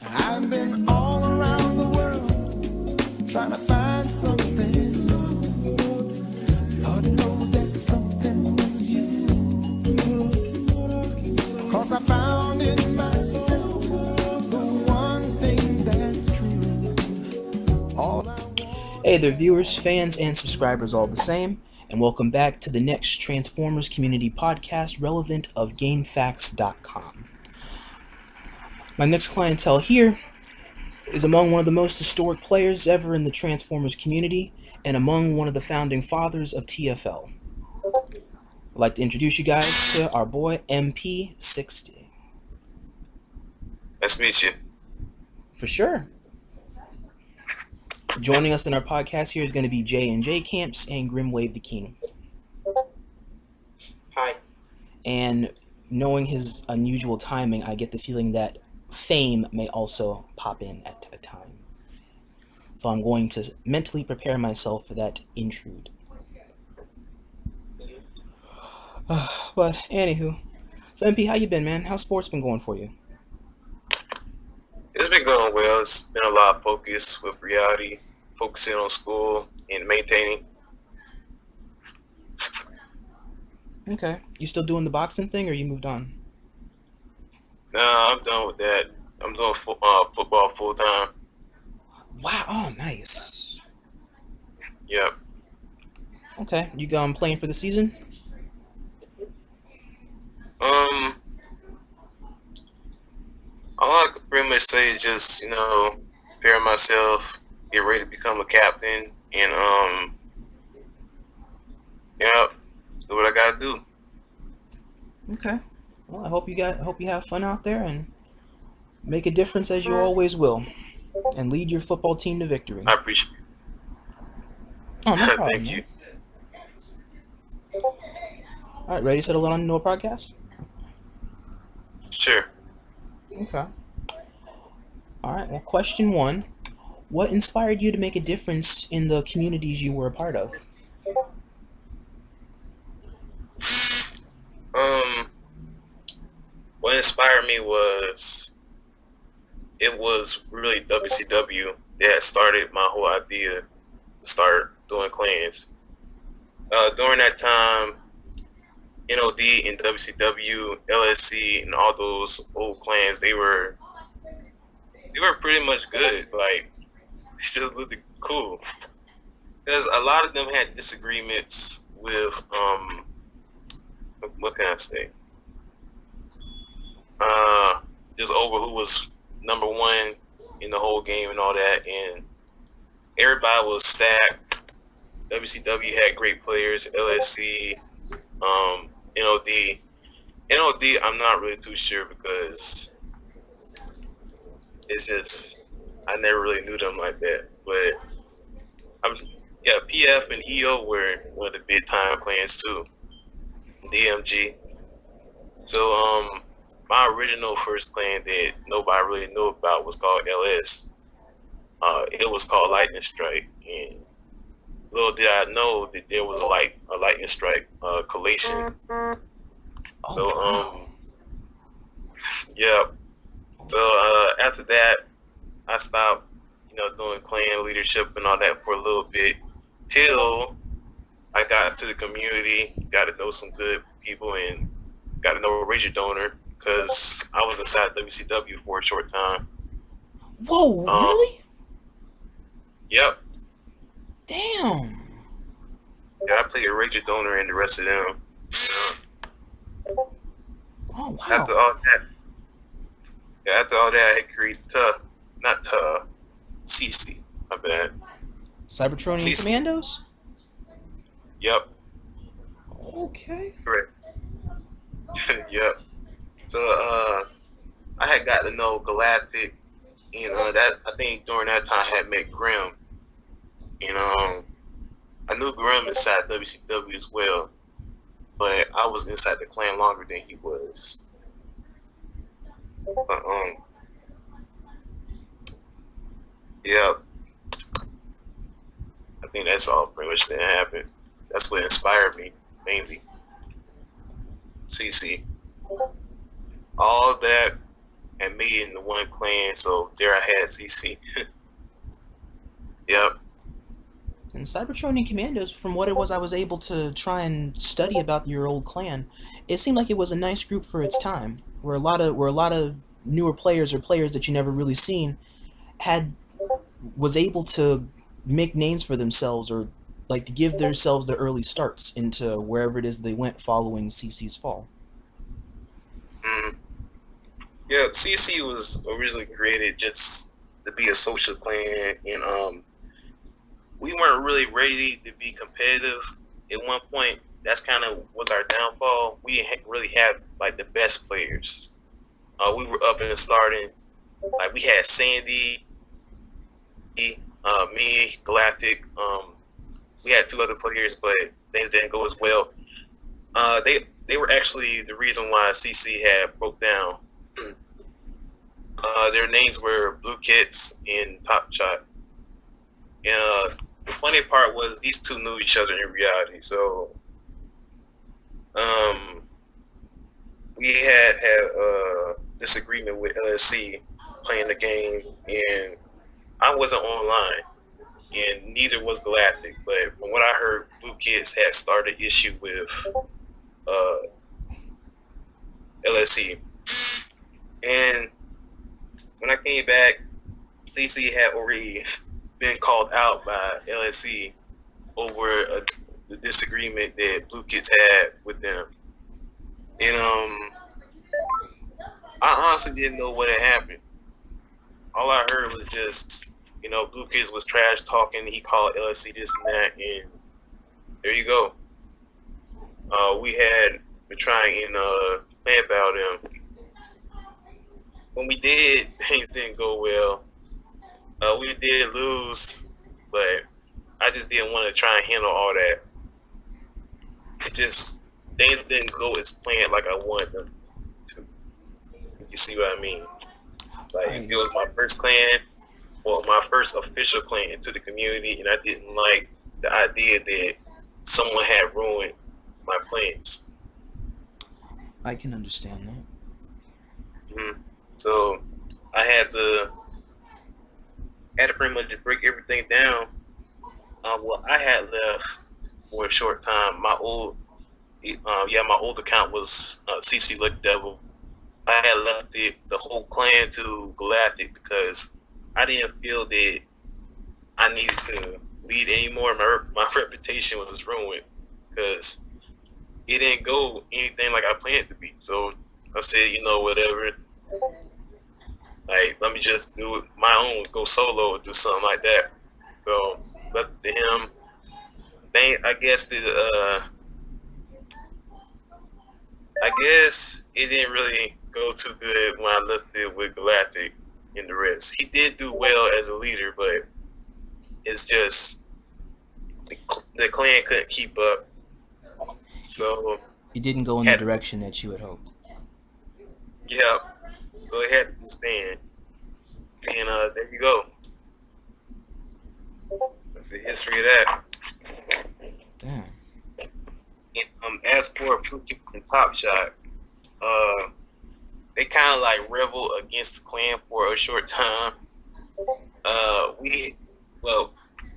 I've been all around the world trying to find something. Lord knows that something was you. 'Cause I found in myself the one thing that's true. Hey there, viewers, fans, and subscribers all the same, and welcome back to the next Transformers community podcast relevant of GameFAQs.com. My next clientele here is among one of the most historic players ever in the Transformers community, and among one of the founding fathers of T.F.L. I'd like to introduce you guys to our boy mp60123456789. Nice to meet you. For sure. Joining us in our podcast here is going to be J&J Camps and Grimwave the King. Hi. And knowing his unusual timing, I get the feeling that Fame may also pop in at a time. So I'm going to mentally prepare myself for that intrude. But anywho, so MP, how you been, man? How's sports been going for you? It's been going well. It's been a lot of focus with reality, focusing on school and maintaining. Okay. You still doing the boxing thing, or you moved on? Nah, I'm done with that. I'm doing football full time. Wow. Oh, nice. Yep. Okay. You playing for the season? All I could pretty much say is just, prepare myself, get ready to become a captain, and do what I gotta do. Okay. Well, I hope you have fun out there and make a difference as you always will, and lead your football team to victory. I appreciate it. Oh, no problem. Thank you. All right, ready to settle on into a podcast? Sure. Okay. All right. Well, question 1: what inspired you to make a difference in the communities you were a part of? What inspired me was really W.C.W. that started my whole idea to start doing clans. During that time, NOD and W.C.W, LSC, and all those old clans, they were pretty much good. Like, they just looked cool. Because a lot of them had disagreements with what can I say? Just over who was number one in the whole game and all that, and everybody was stacked. WCW had great players, LSC, NOD, I'm not really too sure because it's just, I never really knew them like that. But PF and EO were one of the big time clans too. DMG. So my original first clan that nobody really knew about was called LS. It was called Lightning Strike, and little did I know that there was a Lightning Strike collation. Yeah. So after that, I stopped, doing clan leadership and all that for a little bit, till I got into the community, got to know some good people, and got to know Razor Donor, because I was inside WCW for a short time. Whoa, really? Yep. Damn. Yeah, I played Razor Donor and the rest of them. Oh, wow. After all that, I had created CC. My bad. Cybertronian Commandos? Yep. Okay. Correct. Yep. So I had got to know Galactic, that I think during that time I had met Grim. I knew Grim inside WCW as well, but I was inside the clan longer than he was. Yeah. I think that's all pretty much that happened. That's what inspired me, mainly. CC. All that and made it into one clan. So there I had CC. Yep. And Cybertronian Commandos, from what it was I was able to try and study about your old clan, it seemed like it was a nice group for its time, where a lot of newer players or players that you never really seen was able to make names for themselves, or like to give themselves the early starts into wherever it is they went following CC's fall. Mm. Yeah, CC was originally created just to be a social clan, and we weren't really ready to be competitive at one point. That's kind of was our downfall. We didn't really have like the best players. We were up and starting. Like we had Sandy, me, Galactic. We had two other players, but things didn't go as well. They were actually the reason why CC had broke down. Their names were Blue Kits and Top Shot. And the funny part was these two knew each other in reality. So we had a disagreement with LSC playing the game, and I wasn't online, and neither was Galactic. But from what I heard, Blue Kids had started issue with LSC, and when I came back, CC had already been called out by LSC over the disagreement that Blue Kids had with them, and I honestly didn't know what had happened. All I heard was just, Blue Kids was trash talking. He called LSC this and that, and there you go. We had been trying and plan about him. When we did, things didn't go well. We did lose, but I just didn't want to try and handle all that. It just, things didn't go as planned like I wanted them to. You see what I mean? Like, it was my first clan, well, my first official clan into the community, and I didn't like the idea that someone had ruined my plans. I can understand that. Mm-hmm. So I had to pretty much break everything down. Well, I had left for a short time. My old account was CC Lucky Devil. I had left the whole clan to Galactic because I didn't feel that I needed to lead anymore. My reputation was ruined because it didn't go anything like I planned it to be. So I said, whatever. Like, let me just do it my own, go solo, or do something like that. So left it to him. I guess it didn't really go too good when I left it with Galactic and the rest. He did do well as a leader, but it's just the clan couldn't keep up. So it didn't go in the direction that you had hoped. Yeah. So it had to disband. And there you go. That's the history of that. Damn. And as for Fluky and Top Shot, they kind of like rebel against the clan for a short time.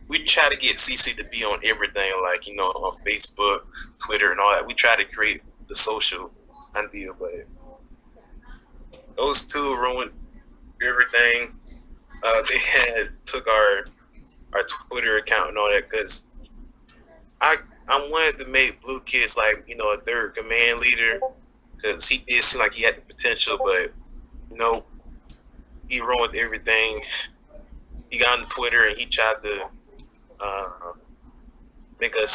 We try to get CC to be on everything, like, on Facebook, Twitter, and all that. We try to create the social idea, but those two ruined everything. They took our Twitter account and all that because I wanted to make Blue Kids like, a third command leader because he did seem like he had the potential, but he ruined everything. He got on Twitter and he tried to make us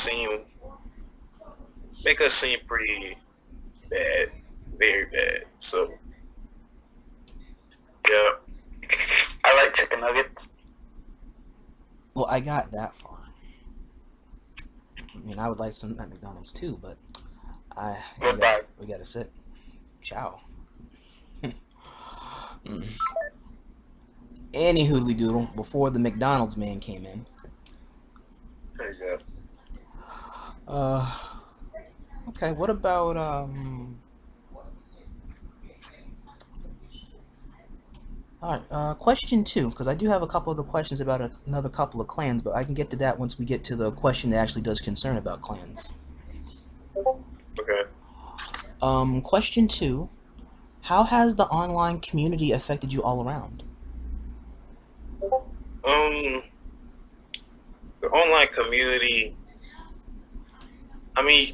seem pretty bad, very bad. So yeah, I like chicken nuggets. Well, I got that far. I mean, I would like some at McDonald's too, but we gotta sit. Ciao. Any hoodly doodle, before the McDonald's man came in. there you go. Okay, what about Alright, question 2, because I do have a couple of the questions about another couple of clans, but I can get to that once we get to the question that actually does concern about clans. Okay. Question 2, how has the online community affected you all around? The online community, I mean,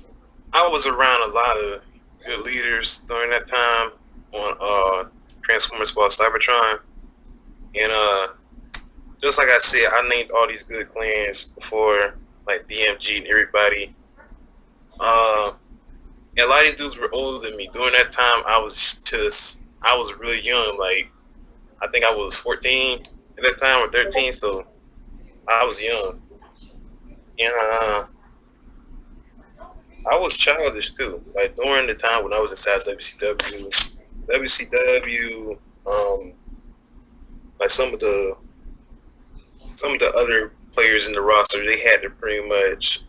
I was around a lot of good leaders during that time on Transformers called Cybertron. And just like I said, I named all these good clans before, like DMG and everybody. And a lot of these dudes were older than me. During that time, I was really young. Like, I think I was 14 at that time or 13, so I was young. And I was childish too. Like during the time when I was inside WCW, like some of the other players in the roster, they had to pretty much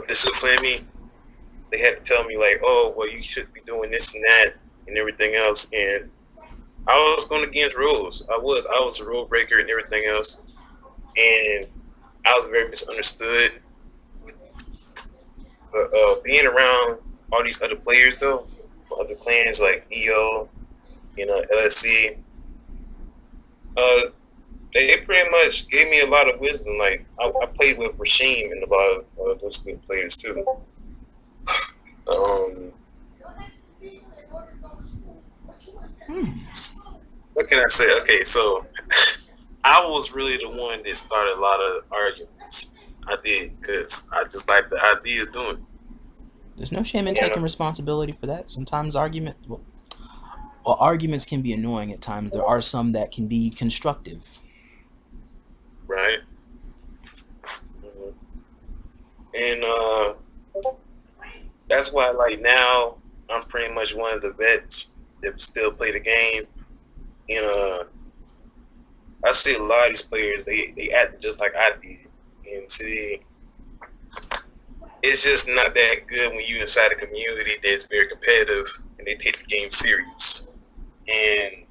discipline me. They had to tell me like, oh, well, you should be doing this and that and everything else. And I was going against rules. I was a rule breaker and everything else. And I was very misunderstood. But being around all these other players though, other clans like EO and LSC, they pretty much gave me a lot of wisdom. Like I played with Rasheem and a lot of those good players too. What can I say? Okay, so I was really the one that started a lot of arguments. I did, because I just like the idea of doing it. There's no shame in taking responsibility for that. Sometimes arguments can be annoying at times. There are some that can be constructive. Right. And that's why, like, now I'm pretty much one of the vets that still play the game. And I see a lot of these players, they act just like I did. And see, it's just not that good when you're inside a community that's very competitive and they take the game serious. And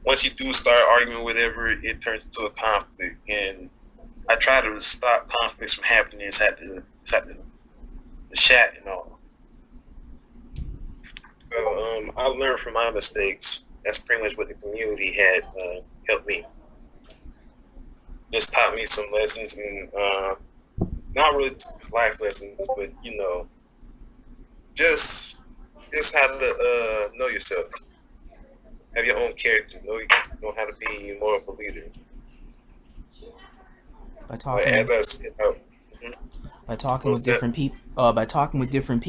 once you do start arguing with whatever, it turns into a conflict. And I try to stop conflicts from happening inside the chat and all. So I learned from my mistakes. That's pretty much what the community had helped me. Just taught me some lessons, and not really life lessons, but you know, just how to know yourself, have your own character, know how to be more of a leader. By talking with different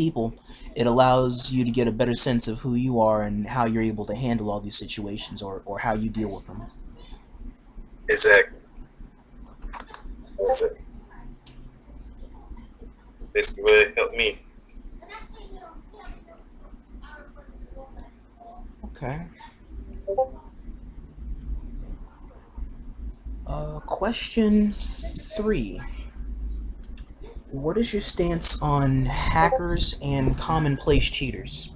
people, it allows you to get a better sense of who you are and how you're able to handle all these situations, or how you deal with them. Exactly. Basically what it helped me. Okay. Question 3. What is your stance on hackers and commonplace cheaters?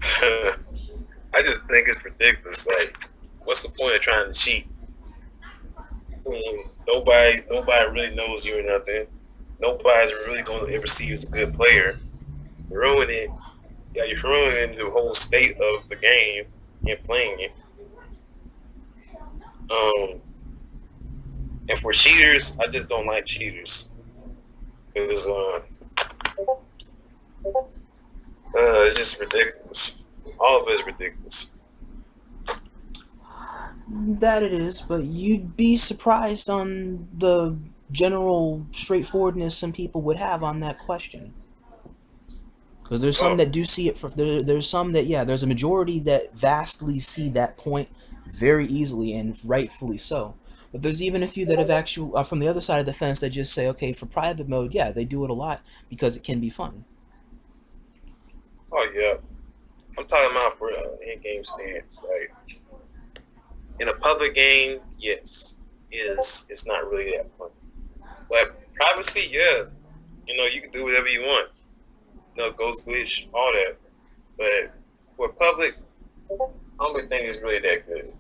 I just think it's ridiculous. Like, what's the point of trying to cheat? I mean, nobody really knows you or nothing. Nobody's really going to ever see you as a good player. You're ruining the whole state of the game and playing it. And for cheaters, I just don't like cheaters. Because it's just ridiculous. All of it is ridiculous. That it is, but you'd be surprised on the general straightforwardness some people would have on that question. Because there's some that do see it. There's some that, yeah, there's a majority that vastly see that point very easily, and rightfully so. But there's even a few that have actually, from the other side of the fence, that just say, okay, for private mode, yeah, they do it a lot because it can be fun. Oh yeah, I'm talking about for in-game stance. Like in a public game, yes, it's not really that fun. But privacy, yeah, you know, you can do whatever you want. You know, ghost glitch, all that. But for public, don't even think it's really that good.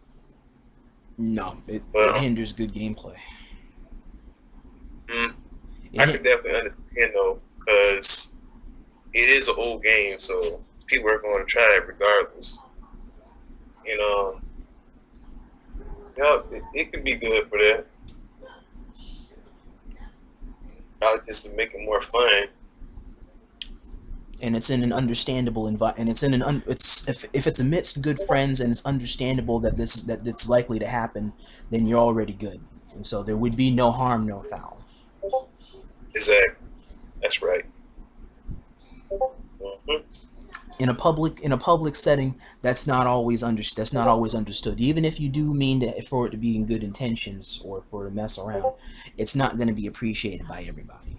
No, it But hinders good gameplay. I could definitely understand though, because it is an old game, so people are going to try it regardless. You know, it could be good for that. Probably just to make it more fun. And it's in an understandable environment, and it's in an if it's amidst good friends and it's understandable that it's likely to happen, then you're already good, and so there would be no harm, no foul. Exactly, that's right. Mm-hmm. In a public setting, that's not always understood. Even if you do mean for it to be in good intentions or for to mess around, it's not going to be appreciated by everybody.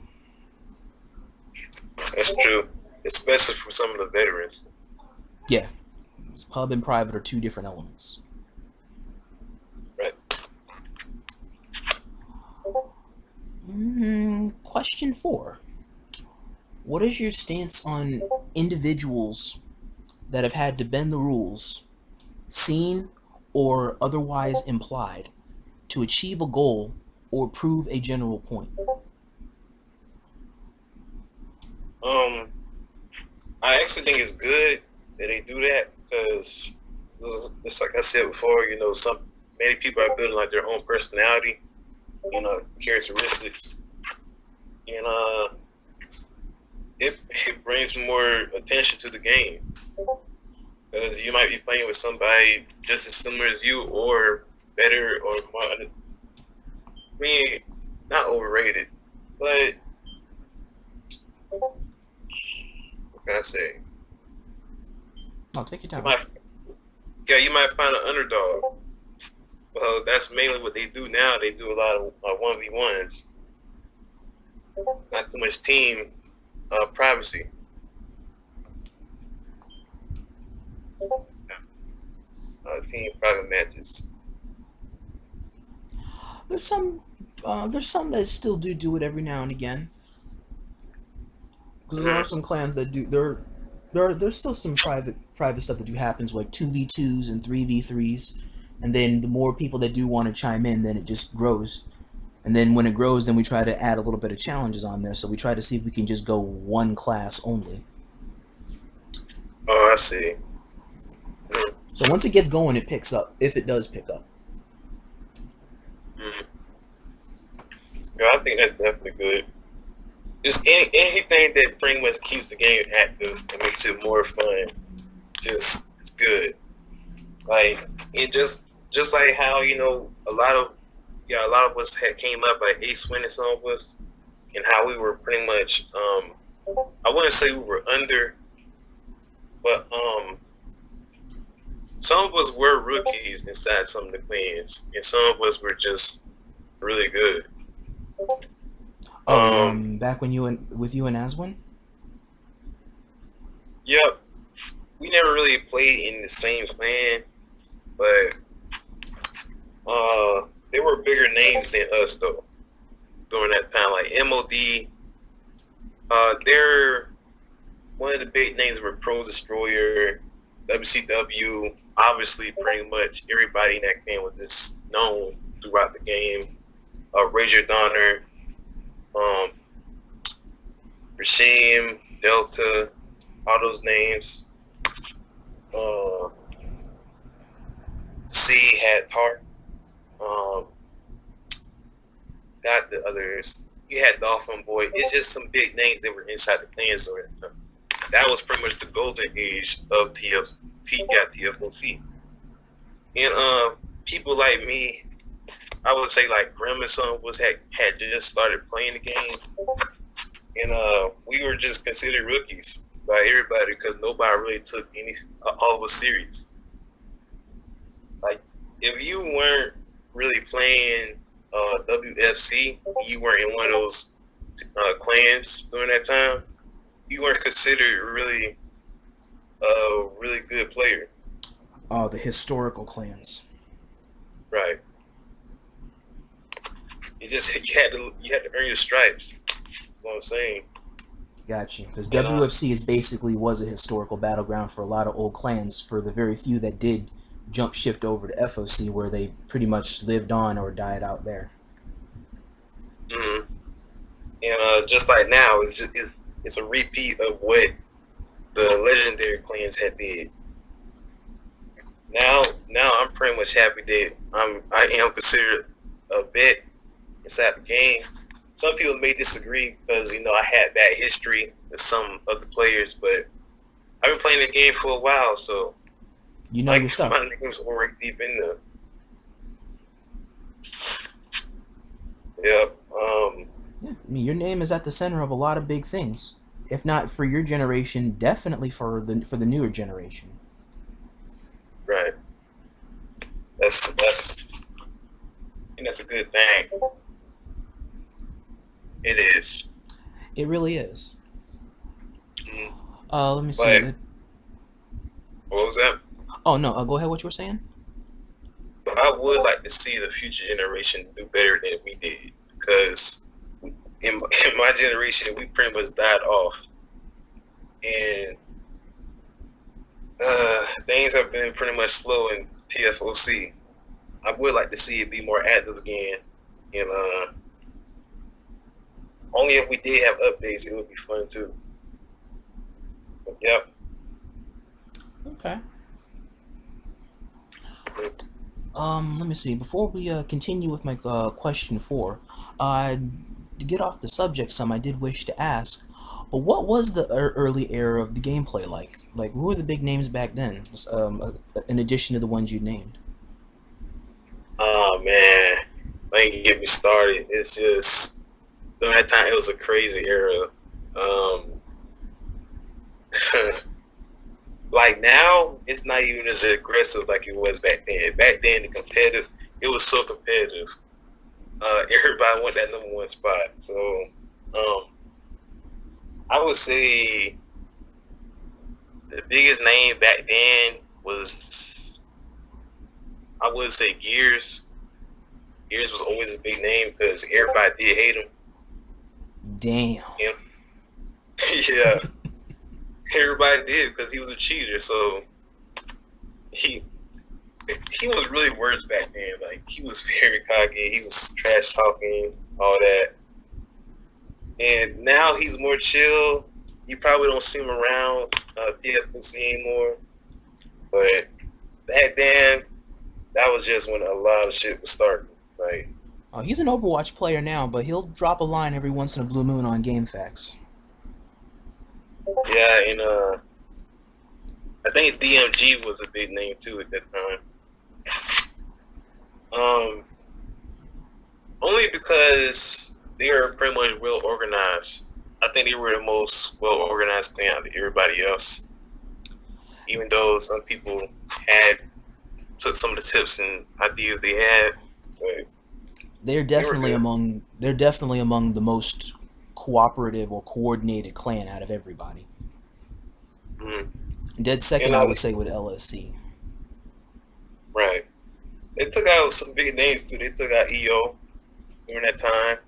That's true, especially for some of the veterans. Yeah, pub and private are two different elements. Right. Question 4. What is your stance on individuals that have had to bend the rules, seen or otherwise implied, to achieve a goal or prove a general point? I actually think it's good that they do that because, it's like I said before, many people are building like their own personality, characteristics, and it brings more attention to the game because you might be playing with somebody just as similar as you or better or more, not overrated, but what can I say? Oh, take your time. You might find an underdog. Well, that's mainly what they do now. They do a lot of 1v1s. Not too much team privacy. Team private matches. There's some that still do it every now and again. Because there are some clans that do there's still some private stuff that happens, like 2v2s and 3v3s, and then the more people that do want to chime in, then it just grows. And then when it grows, then we try to add a little bit of challenges on there. So we try to see if we can just go one class only. Oh, I see. So once it gets going, it picks up, if it does pick up. Yeah, I think that's definitely good. Just anything that pretty much keeps the game active and makes it more fun. It's good. Like it just like how a lot of us came up like Ace winning some of us, and how we were pretty much I wouldn't say we were under, but some of us were rookies inside some of the clans, and some of us were just really good. Back when you and Aswin? Yep. We never really played in the same clan, but there were bigger names than us though during that time, like MOD. They're one of the big names were Pro Destroyer, W.C.W. Obviously, pretty much everybody in that game was just known throughout the game. Ranger Donner, Regime, Delta, all those names. C had Tart. Got the others. You had Dolphin Boy. It's just some big names that were inside the clans during that time. That was pretty much the golden age of TFLC. And people like me, I would say like Grim and some of us had just started playing the game, and we were just considered rookies by everybody because nobody really took all of us serious. Like if you weren't really playing WFC, you weren't in one of those clans during that time, you weren't considered really a really good player. Oh, the historical clans. Right. You had to earn your stripes. That's what I'm saying. Gotcha. Because WFC was a historical battleground for a lot of old clans. For the very few that did jump shift over to FOC, where they pretty much lived on or died out there. Mm-hmm. And just like now, it's a repeat of what the legendary clans had did. Now I'm pretty much happy that I am considered a vet inside the game. Some people may disagree because I had bad history with some of the players, but I've been playing the game for a while, so You know your stuff. my name's already deep in there. Yeah. Yeah, I mean, your name is at the center of a lot of big things. If not for your generation, definitely for the newer generation. Right. That's a good thing. It is. It really is. Mm. Let me see. But what was that? Oh no, go ahead. What you were saying? But I would like to see the future generation do better than we did, because in my generation we pretty much died off, and things have been pretty much slow in T.F.L. I would like to see it be more active again, and only if we did have updates, it would be fun too. But, yep. Okay. Let me see. Before we continue with my question 4, to get off the subject some, I did wish to ask, but what was the early era of the gameplay like? Like, who were the big names back then, in addition to the ones you named? Oh man, don't even get me started. It's just during that time it was a crazy era. Like now, it's not even as aggressive like it was back then. Back then, it was so competitive. Everybody wanted that #1 spot. So, I would say the biggest name back then was, I would say, Gears. Gears was always a big name because everybody did hate him. Damn. Yeah. Everybody did because he was a cheater. So he was really worse back then. Like, he was very cocky. He was trash talking, all that. And now he's more chill. You probably don't see him around TFC anymore. But back then, that was just when a lot of shit was starting. Like, Oh, he's an Overwatch player now, but he'll drop a line every once in a blue moon on GameFAQs. yeah, and I think DMG was a big name too at that time. Only because they were pretty much well organized. I think they were the most well organized thing out of everybody else. Even though some people took some of the tips and ideas they had, but They're definitely among the most cooperative or coordinated clan out of everybody. Dead second, I would say, with LSC. Right. They took out some big names too. They took out EO during that time.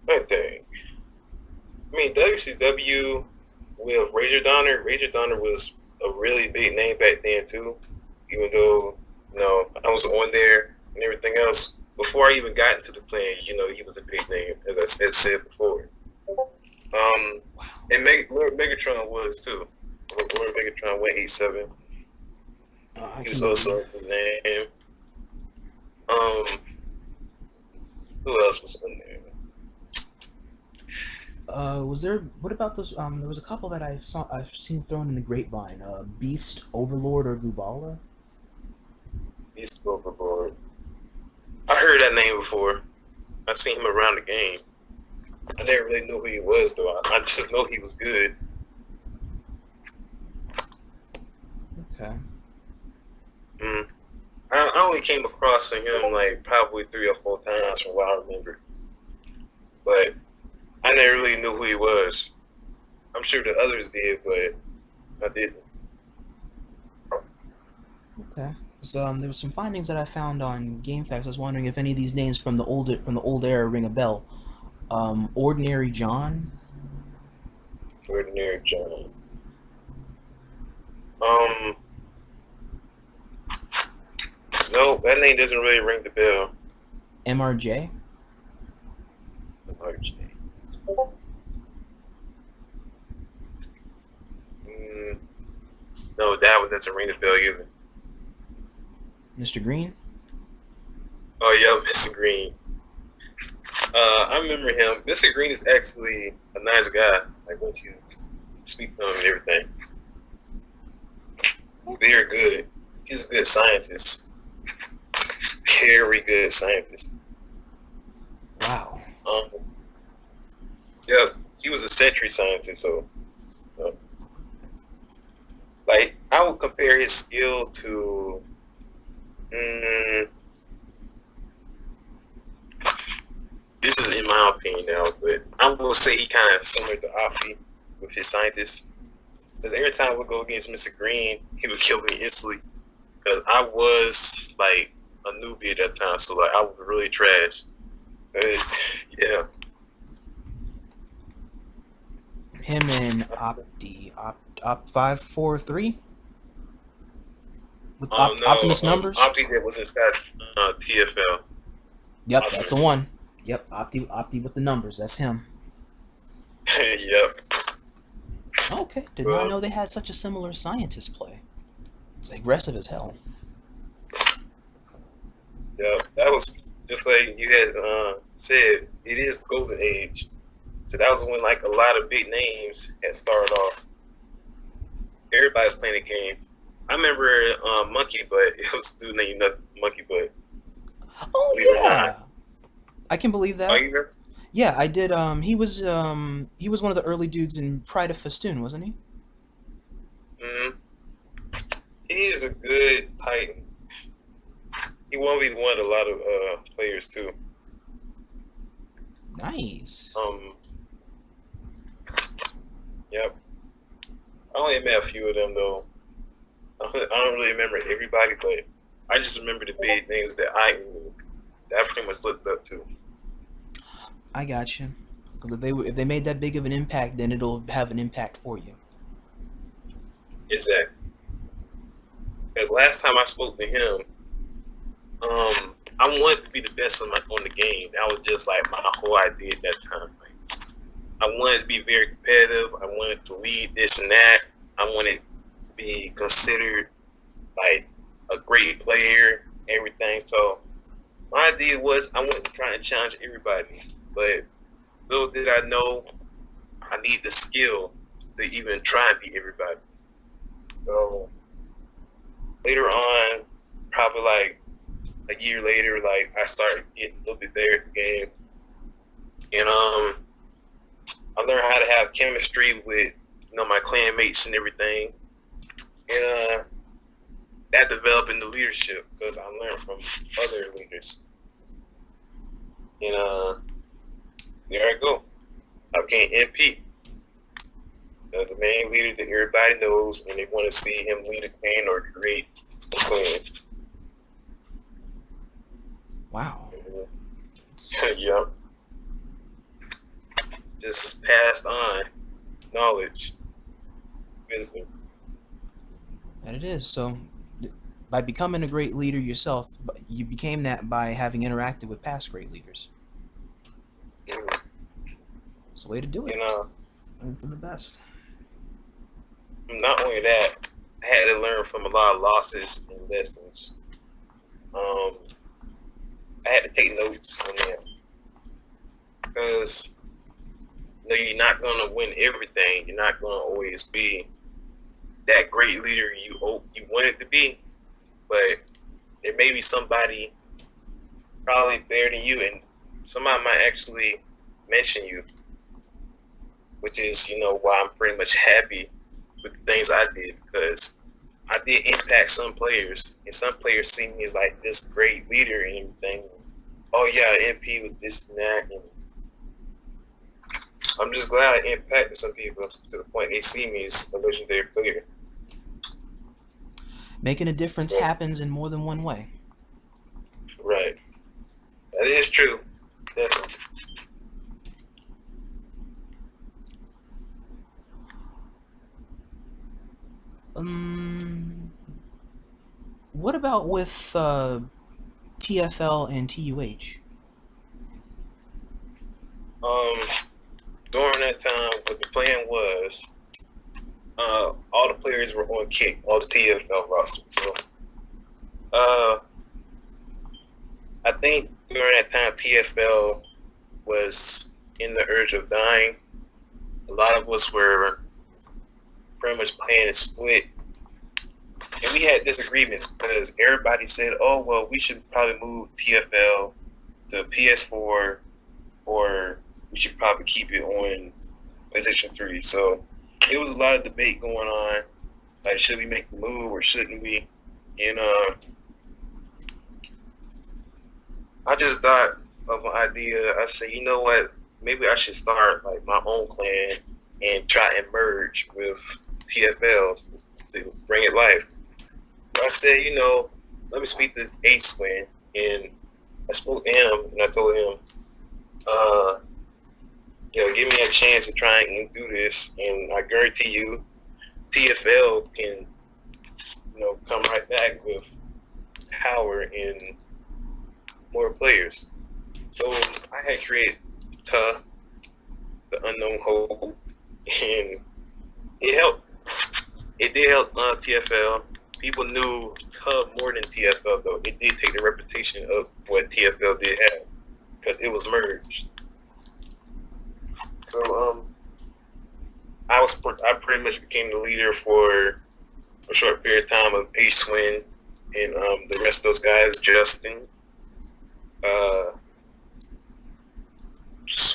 What thing? I mean, W.C.W. with Razor Donner. Razor Donner was a really big name back then too. Even though, I was on there and everything else. Before I even got into the plan, he was a big name, as I said before. And Lord Megatron was too. Lord Megatron 187. He was also a big name. Who else was in there? What about those? There was a couple that I've seen thrown in the grapevine. Beast, Overlord, or Gubala. Beast Overlord. I heard that name before. I seen him around the game. I never really knew who he was though. I just know he was good. Okay. I only came across him like probably 3 or 4 times from what I remember. But I never really knew who he was. I'm sure the others did, but I didn't. Okay. So there were some findings that I found on GameFAQs. I was wondering if any of these names from the old era ring a bell. Ordinary John. Ordinary John. No, that name doesn't really ring the bell. MRJ? RJ. No, that one doesn't ring the bell either. Mr. Green? Oh yeah, Mr. Green. I remember him. Mr. Green is actually a nice guy. Like once you speak to him and everything, very good. He's a good scientist. Very good scientist. Wow. Yeah, he was a century scientist. So, like, I would compare his skill to. This is in my opinion now, but I will say he kind of similar to Afi with his scientists. Because every time we go against Mr. Green, he would kill me instantly. Because I was like a newbie at that time, so like I was really trash. Yeah. Him and Op 543? With No, Optimus numbers? Opti that was inside T.F.L. Yep, Optimus. that's the one. Yep, Opti with the numbers. That's him. Yep. Okay, did not know they had such a similar scientist play. It's aggressive as hell. Yeah, that was just like you had said. It is the golden age. So that was when like a lot of big names had started off. Everybody's playing the game. I remember Monkey Butt. It was a dude named Monkey Butt. Oh Believe it or yeah, not. I can believe that. Oh, you remember? Yeah, I did. He was one of the early dudes in Pride of Festoon, wasn't he? Mm-hmm. He is a good Titan. He won't be one of a lot of players too. Nice. Yep. I only met a few of them though. I don't really remember everybody, but I just remember the big names that I knew, that I pretty much looked up to. I got you. If they made that big of an impact, then it'll have an impact for you. Exactly. Because last time I spoke to him, I wanted to be the best on the game. That was just like my whole idea at that time. Like, I wanted to be very competitive. I wanted to lead this and that. I wanted to be considered like a great player, everything. So my idea was I wanted to try and challenge everybody. But little did I know I need the skill to even try and beat everybody. So later on, probably like a year later, like I started getting a little bit better at the game. And I learned how to have chemistry with my clan mates and everything. And that developed into leadership because I learned from other leaders. And there I go. I became MP. The main leader that everybody knows when they want to see him lead a clan or create a clan. Wow. Yep. Just passed on knowledge, wisdom. And it is. So, by becoming a great leader yourself, you became that by having interacted with past great leaders. It's a way to do it. Learn from the best. Not only that, I had to learn from a lot of losses and lessons. I had to take notes on them because you're not going to win everything. You're not going to always be that great leader you wanted to be, but there may be somebody probably better than you, and somebody might actually mention you, which is why I'm pretty much happy with the things I did, because I did impact some players, and some players see me as like this great leader and everything. Oh yeah, MP was this and that, and I'm just glad I impacted some people to the point they see me as a legendary player. Making a difference happens in more than one way. Right. That is true. Definitely. what about with T.F.L. and T.U.H? During that time, what the plan was, all the players were on kick, all the T.F.L. roster. So, I think during that time, T.F.L. was in the urge of dying. A lot of us were pretty much playing a split. And we had disagreements because everybody said, oh, well, we should probably move T.F.L. to PS4, or we should probably keep it on PlayStation 3. So it was a lot of debate going on. Like, should we make the move or shouldn't we? And I just thought of an idea. I said, you know what? Maybe I should start like my own clan and try and merge with T.F.L. to bring it life. I said, you know, let me speak to A.C.W. And I spoke to him and I told him, give me a chance to try and do this, and I guarantee you, T.F.L. can, come right back with power and more players. So I had created T.A.C.T, the Unknown Hope, and it helped. It did help T.F.L. People knew T.A.C.T more than T.F.L. though. It did take the reputation of what T.F.L. did have because it was merged. So I pretty much became the leader for a short period of time of A.C.W. and the rest of those guys, Justin.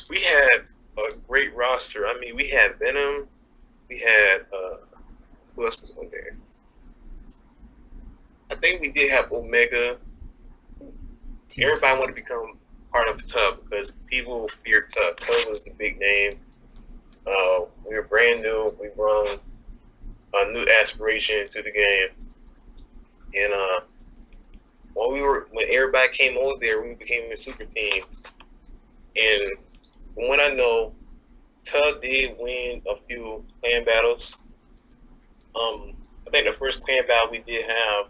We had a great roster. I mean, we had Venom. We had who else was on there? I think we did have Omega. Everybody wanted to become part of the T.A.C.T because people feared T.A.C.T. T.A.C.T was the big name. We were brand new. We brought a new aspiration to the game, and when everybody came over there, we became a super team. And from what I know, T.A.C.T did win a few clan battles. I think the first clan battle we did have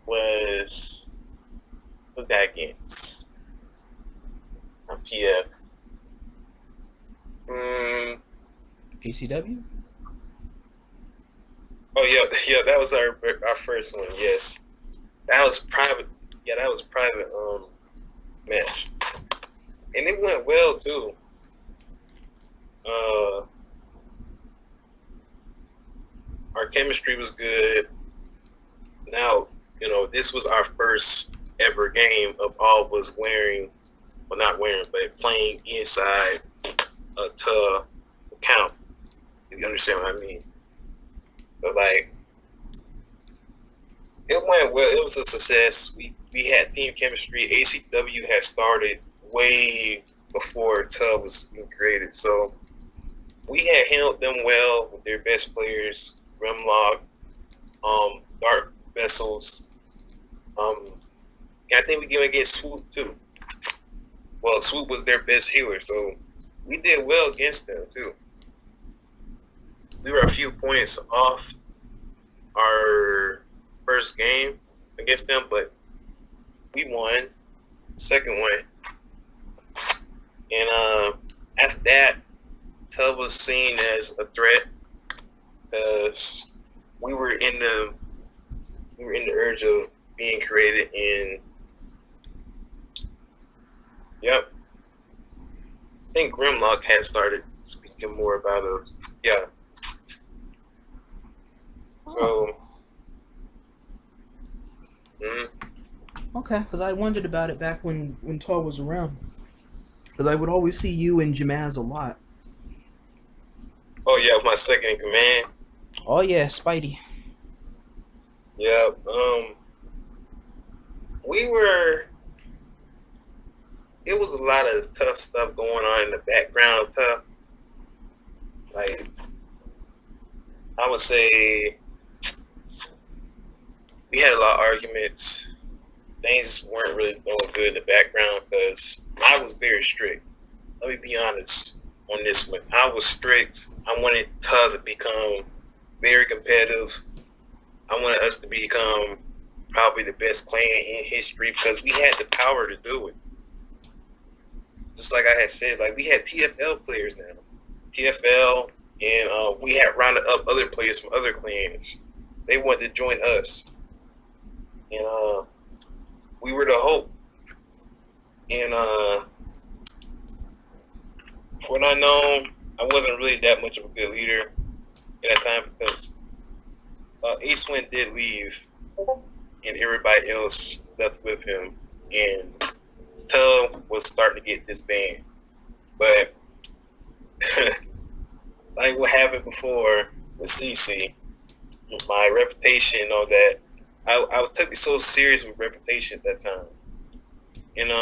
was that against PF. A.C.W? Oh yeah, that was our first one. Yes, that was private. Yeah, that was private match, and it went well too. Our chemistry was good. Now, this was our first ever game of all of us but playing inside a T.A.C.T account. If you understand what I mean. But like, it went well. It was a success. We had team chemistry. A.C.W had started way before T.A.C.T was created. So we had handled them well with their best players, Grimlock, Dark Vessels. And I think we gave against Swoop too. Well, Swoop was their best healer, so we did well against them too. We were a few points off our first game against them, but we won the second one. And after that, T.A.C.T was seen as a threat because we were in the urge of being created, and I think Grimlock had started speaking more about it. Yeah. So. Okay, because I wondered about it back when T.A.C.T was around. Because I would always see you and Jamaz a lot. Oh yeah, my second in command. Oh yeah, Spidey. Yeah. It was a lot of tough stuff going on in the background of T.A.C.T. Like, I would say we had a lot of arguments. Things weren't really going good in the background because I was very strict. Let me be honest on this one. I was strict. I wanted T.A.C.T to become very competitive. I wanted us to become probably the best clan in history because we had the power to do it. Just like I had said, like we had T.F.L players now. T.F.L, and we had rounded up other players from other clans. They wanted to join us. And we were the hope. And for what I know, I wasn't really that much of a good leader at that time because A.C.W did leave and everybody else left with him. And T.U.H was starting to get disbanded. But like what happened before with CC, my reputation and all that, I took it so serious with reputation at that time. And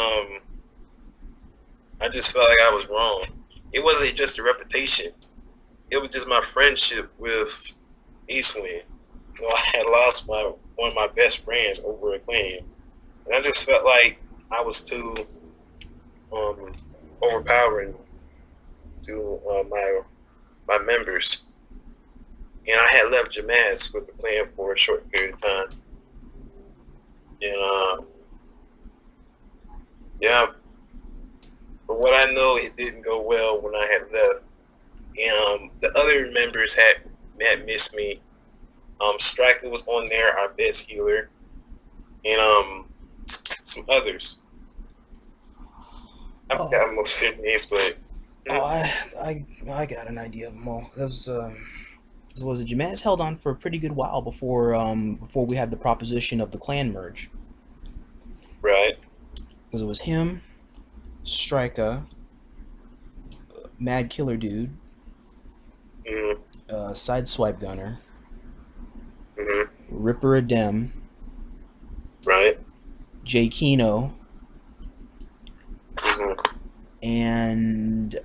I just felt like I was wrong. It wasn't just a reputation. It was just my friendship with A.C.W. You know, I had lost one of my best friends over a clan. And I just felt like I was too overpowering to my members. And I had left Jamaz with the clan for a short period of time. And yeah, but what I know, it didn't go well when I had left. And the other members had missed me. Striker was on there, our best healer, and some others. I forgot most of their names, but I got an idea of them all. Was it Jamaz held on for a pretty good while before we had the proposition of the clan merge. Right. Because it was him, Striker, Mad Killer Dude, Sideswipe Gunner, Ripper Adem, right, Jay Kino, and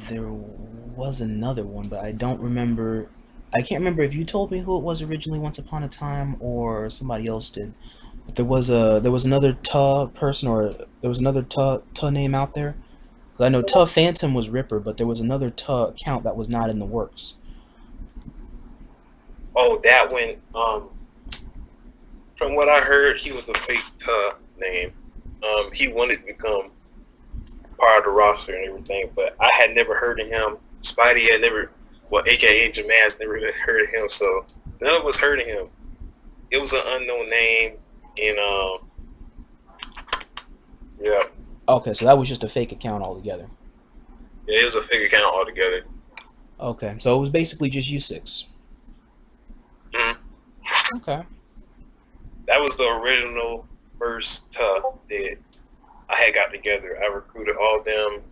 there was another one, but I don't remember. I can't remember if you told me who it was originally once upon a time or somebody else did. But there was another T.U.H person, or there was another T.U.H name out there. Cause I know T.U.H Phantom was Ripper, but there was another T.U.H account that was not in the works. Oh, that one. From what I heard, he was a fake T.U.H name. He wanted to become part of the roster and everything, but I had never heard of him. Spidey had never, well, AKA Jamaz, never heard of him, so none of us heard of him. It was an unknown name, and yeah. Okay, so that was just a fake account altogether. Yeah, it was a fake account altogether. Okay, so it was basically just you six. Okay. That was the original first T.U.H that I had got together. I recruited all of them.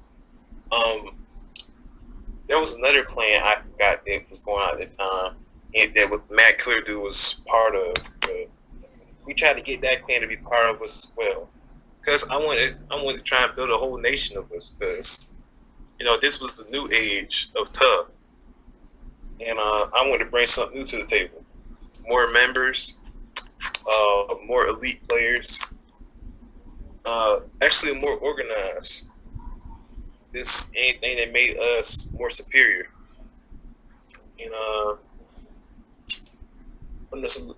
There was another clan I forgot that was going on at the time, and that Matt Clear Dude was part of. But we tried to get that clan to be part of us as well, because I wanted to try and build a whole nation of us. Because this was the new age of T.U.H, and I wanted to bring something new to the table. More members, more elite players, actually more organized. This anything that made us more superior. And from the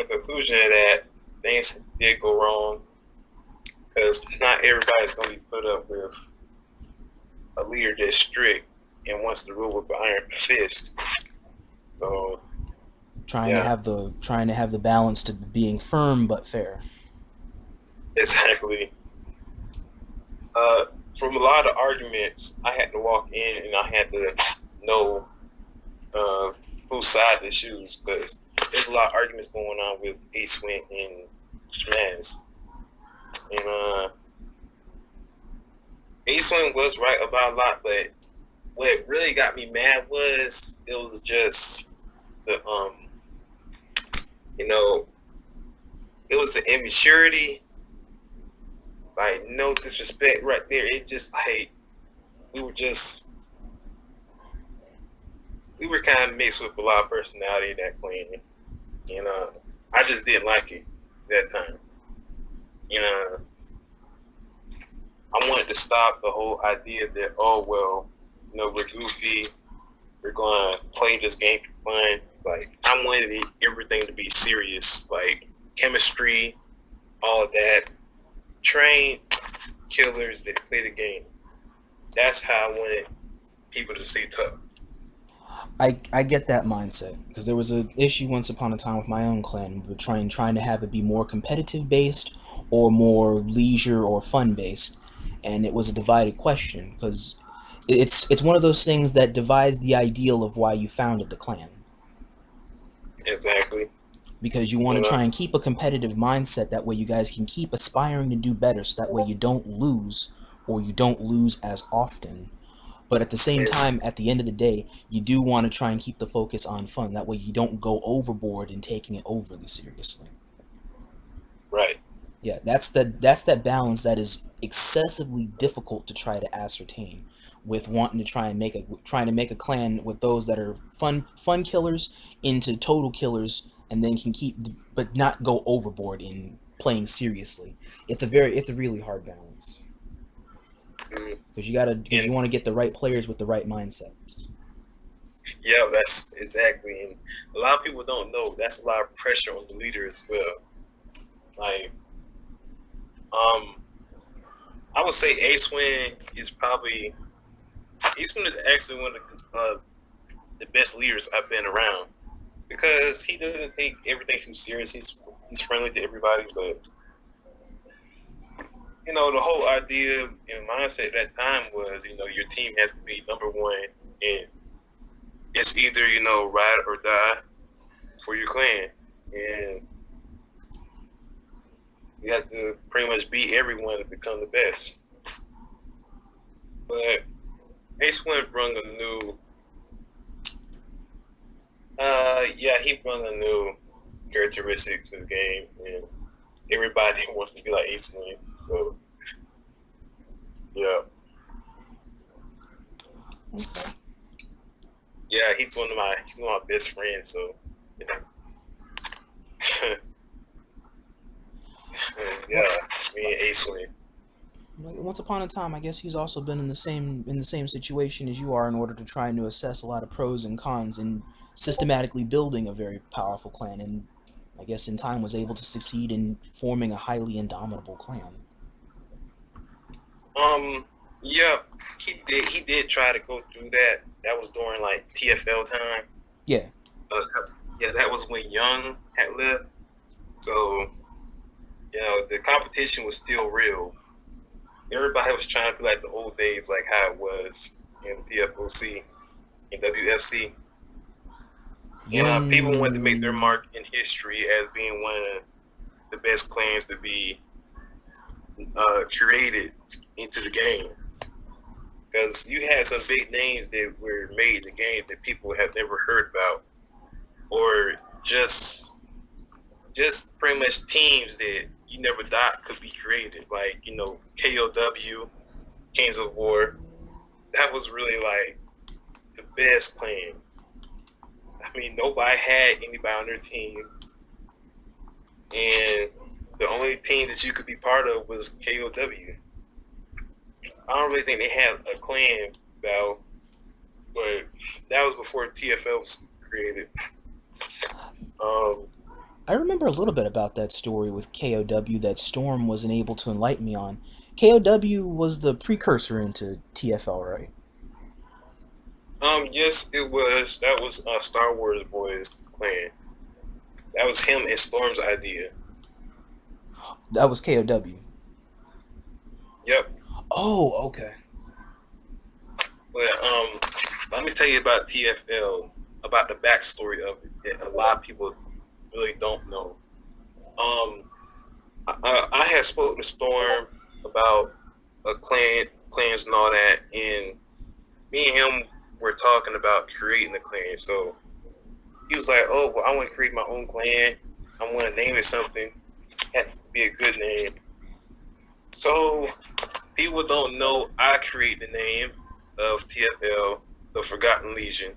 conclusion of that, things did go wrong because not everybody's going to be put up with a leader that's strict and wants to rule with an iron fist. So trying to have the balance to being firm but fair. Exactly. From a lot of arguments, I had to walk in and I had to know whose side to choose, because there's a lot of arguments going on with A.C.W and Jamaz. And A.C.W was right about a lot, but what really got me mad was it was just the it was the immaturity. Like, no disrespect right there. It just like we were kind of mixed with a lot of personality in that clan. And I just didn't like it that time. I wanted to stop the whole idea that, we're goofy, we're going to play this game for fun, Like, I wanted everything to be serious, like chemistry, all that. Train killers that play the game. That's how I wanted people to see Tuck. I get that mindset, because there was an issue once upon a time with my own clan, with trying to have it be more competitive based or more leisure or fun based, and it was a divided question, because it's one of those things that divides the ideal of why you founded the clan. Exactly. Because you want to try and keep a competitive mindset, that way you guys can keep aspiring to do better, so that way you don't lose, or you don't lose as often. But at the same time, at the end of the day, you do want to try and keep the focus on fun. That way you don't go overboard in taking it overly seriously. Right. Yeah, that's that balance that is excessively difficult to try to ascertain, with wanting to trying to make a clan with those that are fun killers into total killers, and then can keep, but not go overboard in playing seriously. It's a really hard balance. Because you want to get the right players with the right mindsets. Yeah, that's exactly. And a lot of people don't know that's a lot of pressure on the leader as well. Like, I would say Ace-Win is actually one of the best leaders I've been around, because he doesn't take everything too serious. He's friendly to everybody, but the whole idea and mindset at that time was, your team has to be number one, and it's either, ride or die for your clan, and you have to pretty much beat everyone to become the best. But Ace-Win brung a new, he brung a new characteristic to the game, and everybody wants to be like Ace-Win. So, yeah. Okay. Yeah, he's one of my best friends. So, yeah. Yeah, me and Ace-Win. Once upon a time, I guess he's also been in the same situation as you are, in order to try and to assess a lot of pros and cons in systematically building a very powerful clan, and I guess in time was able to succeed in forming a highly indomitable clan. Yeah, he did try to go through that. That was during like T.F.L time. Yeah. Yeah, that was when Young had left. So, the competition was still real. Everybody was trying to be like the old days, like how it was in TFOC and WFC. And people wanted to make their mark in history as being one of the best clans to be created into the game. Because you had some big names that were made in the game that people have never heard about, or just pretty much teams that you never thought could be created, like K.O.W, Kings of War. That was really like the best clan. I mean, nobody had anybody on their team, and the only team that you could be part of was K.O.W. I don't really think they had a clan battle, but that was before T.F.L was created. I remember a little bit about that story with K.O.W. that Storm wasn't able to enlighten me on. K.O.W. was the precursor into T.F.L, right? Yes, it was. That was Star Wars Boys clan. That was him and Storm's idea. That was K.O.W. Yep. Oh, okay. But let me tell you about T.F.L, about the backstory of it that a lot of people really don't know. I had spoken to Storm about clans and all that, and me and him were talking about creating a clan. So he was like, "Oh, well, I want to create my own clan. I want to name it something. It has to be a good name." So people don't know I created the name of T.F.L, the Forgotten Legion.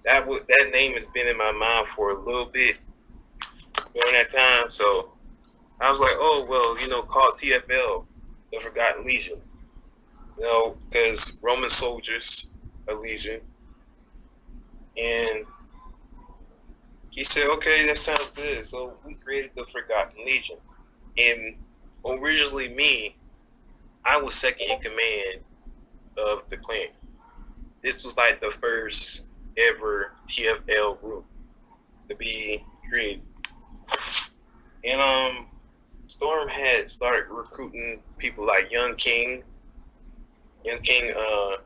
That name has been in my mind for a little bit during that time. So I was like, "Oh, well, call it T.F.L, the Forgotten Legion." Because Roman soldiers, a legion. And he said, okay, that sounds good. So we created the Forgotten Legion. And originally I was second in command of the clan. This was like the first ever T.F.L group to be created. And Storm had started recruiting people like Young King. I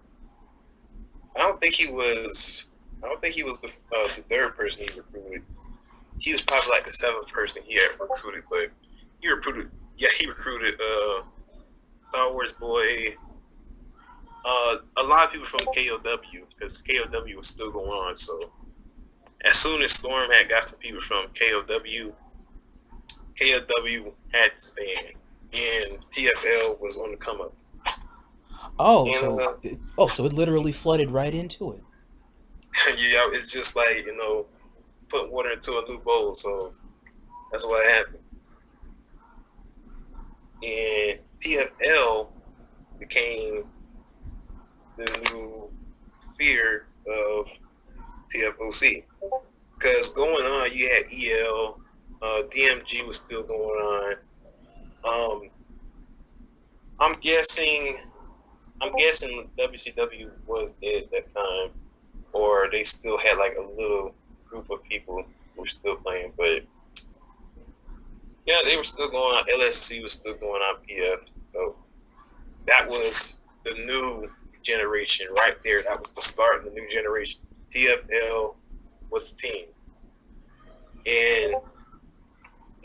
don't think he was the third person he recruited. He was probably like the seventh person he had recruited, but he recruited Star Wars boy, a lot of people from KOW, because KOW was still going on. So as soon as Storm had got some people from KOW had to stand, and T.F.L was on the come up. Oh, And so it literally flooded right into it. yeah, it's just like, putting water into a new bowl. So that's what happened. And T.F.L became the new fear of T.F.O.C. Because going on, you had E.L, DMG was still going on. I'm guessing W.C.W was dead at that time, or they still had like a little group of people who were still playing. But yeah, they were still going on. LSC was still going on PF. So that was the new generation right there. That was the start of the new generation. T.F.L was the team. And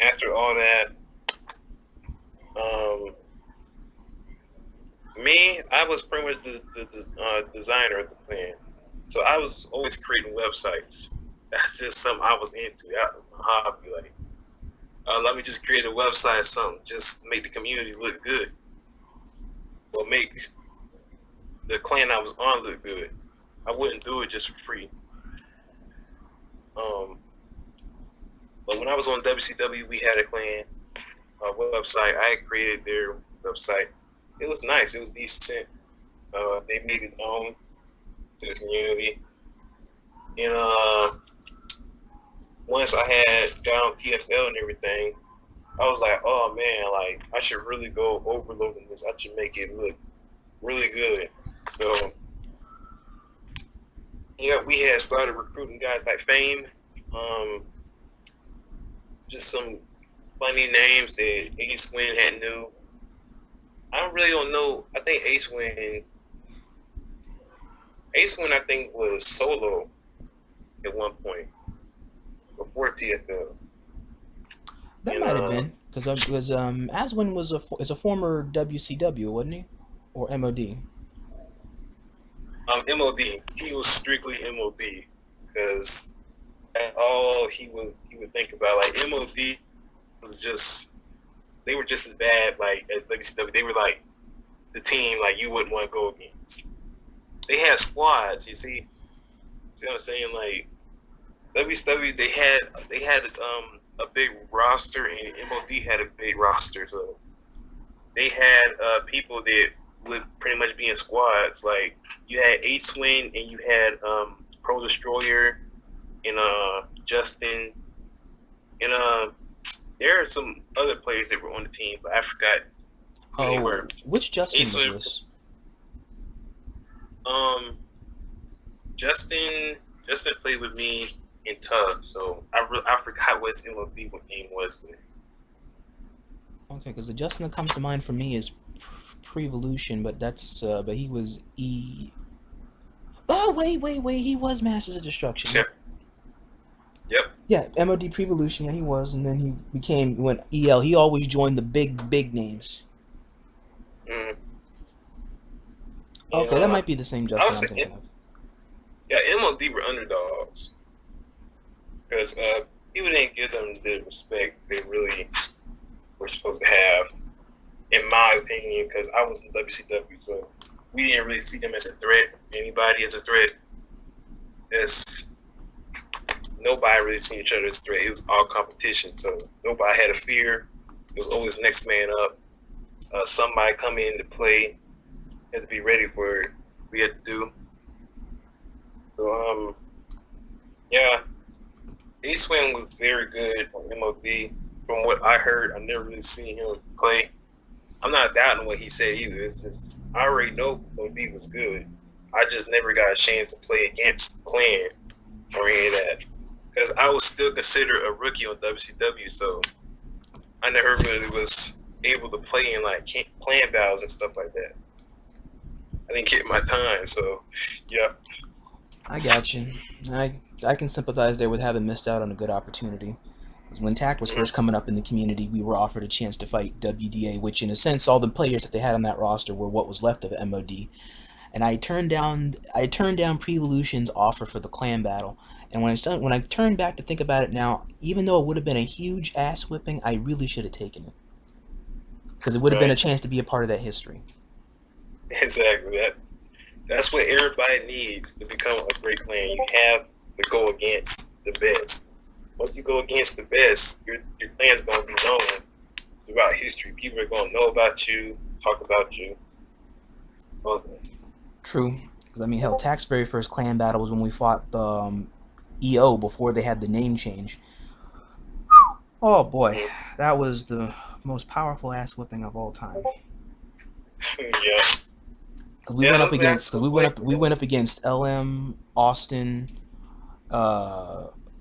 after all that, I was pretty much the designer of the clan. So I was always creating websites. That's just something I was into. That was my hobby. Like, let me just create a website or something. Just make the community look good. Or make the clan I was on look good. I wouldn't do it just for free. But when I was on WCW, we had a clan website. I had created their website. It was nice. It was decent. They made it known to the community. And once I had got on T.F.L and everything, I was like, oh man, like I should really go overloading this. I should make it look really good. So yeah, we had started recruiting guys like Fame. Just some funny names that Ace Win had knew. I don't know. I think Ace Win I think was solo at one point before T.F.L. That might have been because Aswin is a former W.C.W, wasn't he, or M.O.D. M.O.D. He was strictly M.O.D. because all he would think about, like, M.O.D. was just, they were just as bad like as W.C.W. They were like the team like you wouldn't want to go against. They had squads, you see what I'm saying? Like W.C.W. they had a big roster, and M.O.D. had a big roster, so they had people that would pretty much be in squads. Like you had A-Swing and you had Pro Destroyer and Justin, and there are some other players that were on the team, but I forgot who they were. Which Justin was this? Justin played with me in Tug, so I forgot what his MLB name was. Okay, because the Justin that comes to mind for me is Pre-Evolution, but that's but he was E. Oh wait, he was Masters of Destruction. Yep. Yeah, MOD Pre-Evolution, yeah, he was, and then he went EL. He always joined the big names. Mm. Okay, that might be the same Justin I'm thinking of. Yeah, MOD were underdogs because people didn't give them the respect they really were supposed to have, in my opinion. Because I was in WCW, so we didn't really see them as a threat. Anybody as a threat? Nobody really seen each other as a threat. It was all competition, so nobody had a fear. It was always next man up. Somebody come in to play, had to be ready for what we had to do. So Yeah, A-Swing was very good on MOD. From what I heard, I never really seen him play. I'm not doubting what he said either. It's just I already know MOD was good. I just never got a chance to play against Clan or any of that because I was still considered a rookie on W.C.W. So I never really was able to play in like clan battles and stuff like that. I didn't get my time, so yeah. I got you. I can sympathize there with having missed out on a good opportunity. Because when T.A.C.T was first coming up in the community, we were offered a chance to fight WDA, which in a sense all the players that they had on that roster were what was left of MOD. And I turned down Prevolution's offer for the clan battle. And when I turned back to think about it now, even though it would have been a huge ass whipping, I really should have taken it. Because it would have been a chance to be a part of that history. Exactly. That's what everybody needs to become a great clan. You have to go against the best. Once you go against the best, your clan's gonna be known throughout history. People are gonna know about you, talk about you. Okay. True. Because I mean, hell, T.A.C.T's very first clan battle was when we fought the EO before they had the name change. Oh boy, that was the most powerful ass whipping of all time. Yeah. We went up against LM, Austin,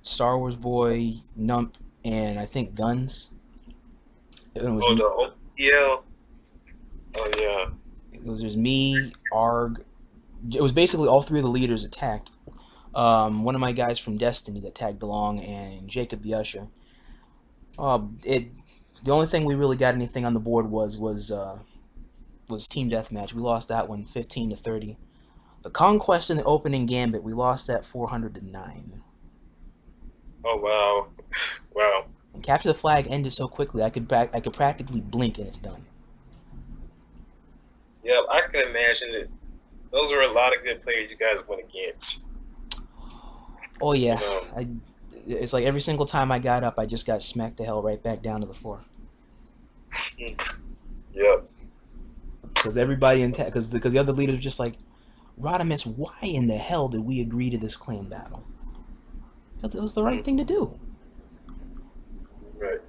Star Wars Boy, Nump, and I think Guns. It was, yeah. Oh yeah. It was just me, Arg. It was basically all three of the leaders attacked. One of my guys from Destiny that tagged along, and Jacob the Usher. The only thing we really got anything on the board was team deathmatch. We lost that one 15-30. The Conquest in the opening gambit, we lost that 409. Oh wow, wow. And Capture the Flag ended so quickly, I could practically blink and it's done. Yeah, I can imagine it. Those are a lot of good players you guys went against. Oh yeah, it's like every single time I got up, I just got smacked the hell right back down to the floor. Yep. Because everybody because the other leaders were just like, Rodimus, why in the hell did we agree to this clan battle? Because it was the right thing to do. Right.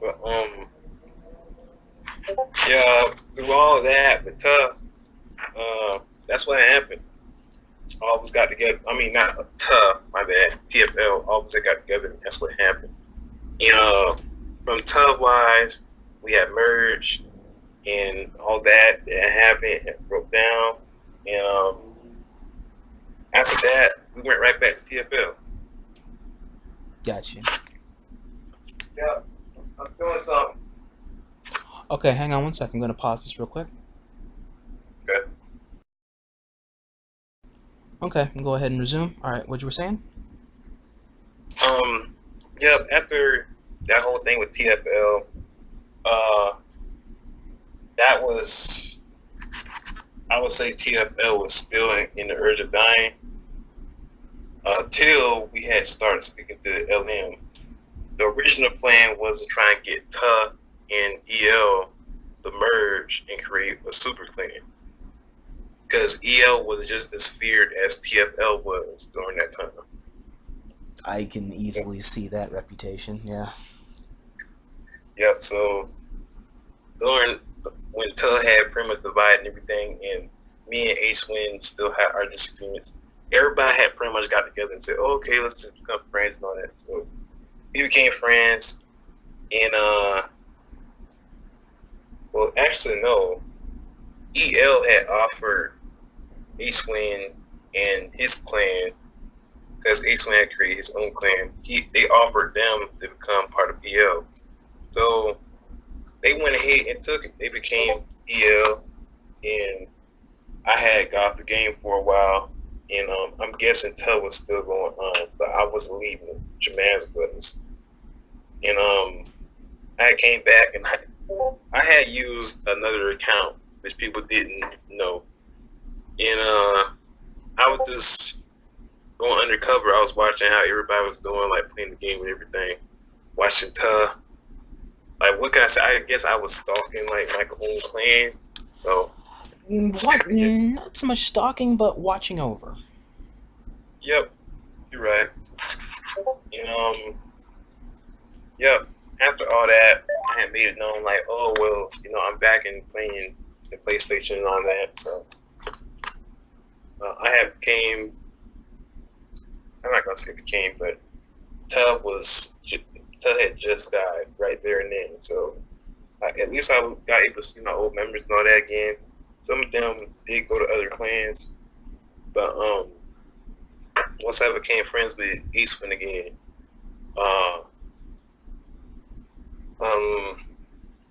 But yeah, through all that, but that's what happened. All of us got together. I mean, not my bad. T.F.L. All of us got together, and that's what happened. You know, from wise, we had merged, and all that happened and broke down. And after that, we went right back to T.F.L. Gotcha. Yeah, I'm doing something. Okay, hang on one second. I'm going to pause this real quick. Okay. Okay, go ahead and resume. Alright, what you were saying? Yeah, after that whole thing with T.F.L, that was, I would say T.F.L was still in the urge of dying till we had started speaking to LM. The original plan was to try and get T.A.C.T and E.L to merge and create a super clan. Because E.L was just as feared as T.F.L was during that time. I can easily see that reputation, yeah. Yep, so during when T.A.C.T had pretty much divided and everything, and me and A.C.W still had our disagreements, everybody had pretty much got together and said, oh, okay, let's just become friends and all that. So we became friends, and well, actually, no. E.L had offered A.C.W and his clan, because A.C.W had created his own clan. They offered them to become part of E.L. So they went ahead and took it. They became E.L, and I had got off the game for a while, and I'm guessing T.A.C.T was still going on, but I was leaving Jaman's brothers. And I came back, and I had used another account, which people didn't know. And I was just going undercover. I was watching how everybody was doing, like playing the game and everything, watching T.A.C.T. Like, what can I say? I guess I was stalking like my own clan. So What? Not so much stalking, but watching over. Yep, you're right. And yeah. After all that, I had made it known like, oh well, I'm back and playing the PlayStation and all that. So I have became. I'm not gonna say became, but Tub had just died right there and then. So at least I got able to see my old members and all that again. Some of them did go to other clans, but once I became friends with Eastman again,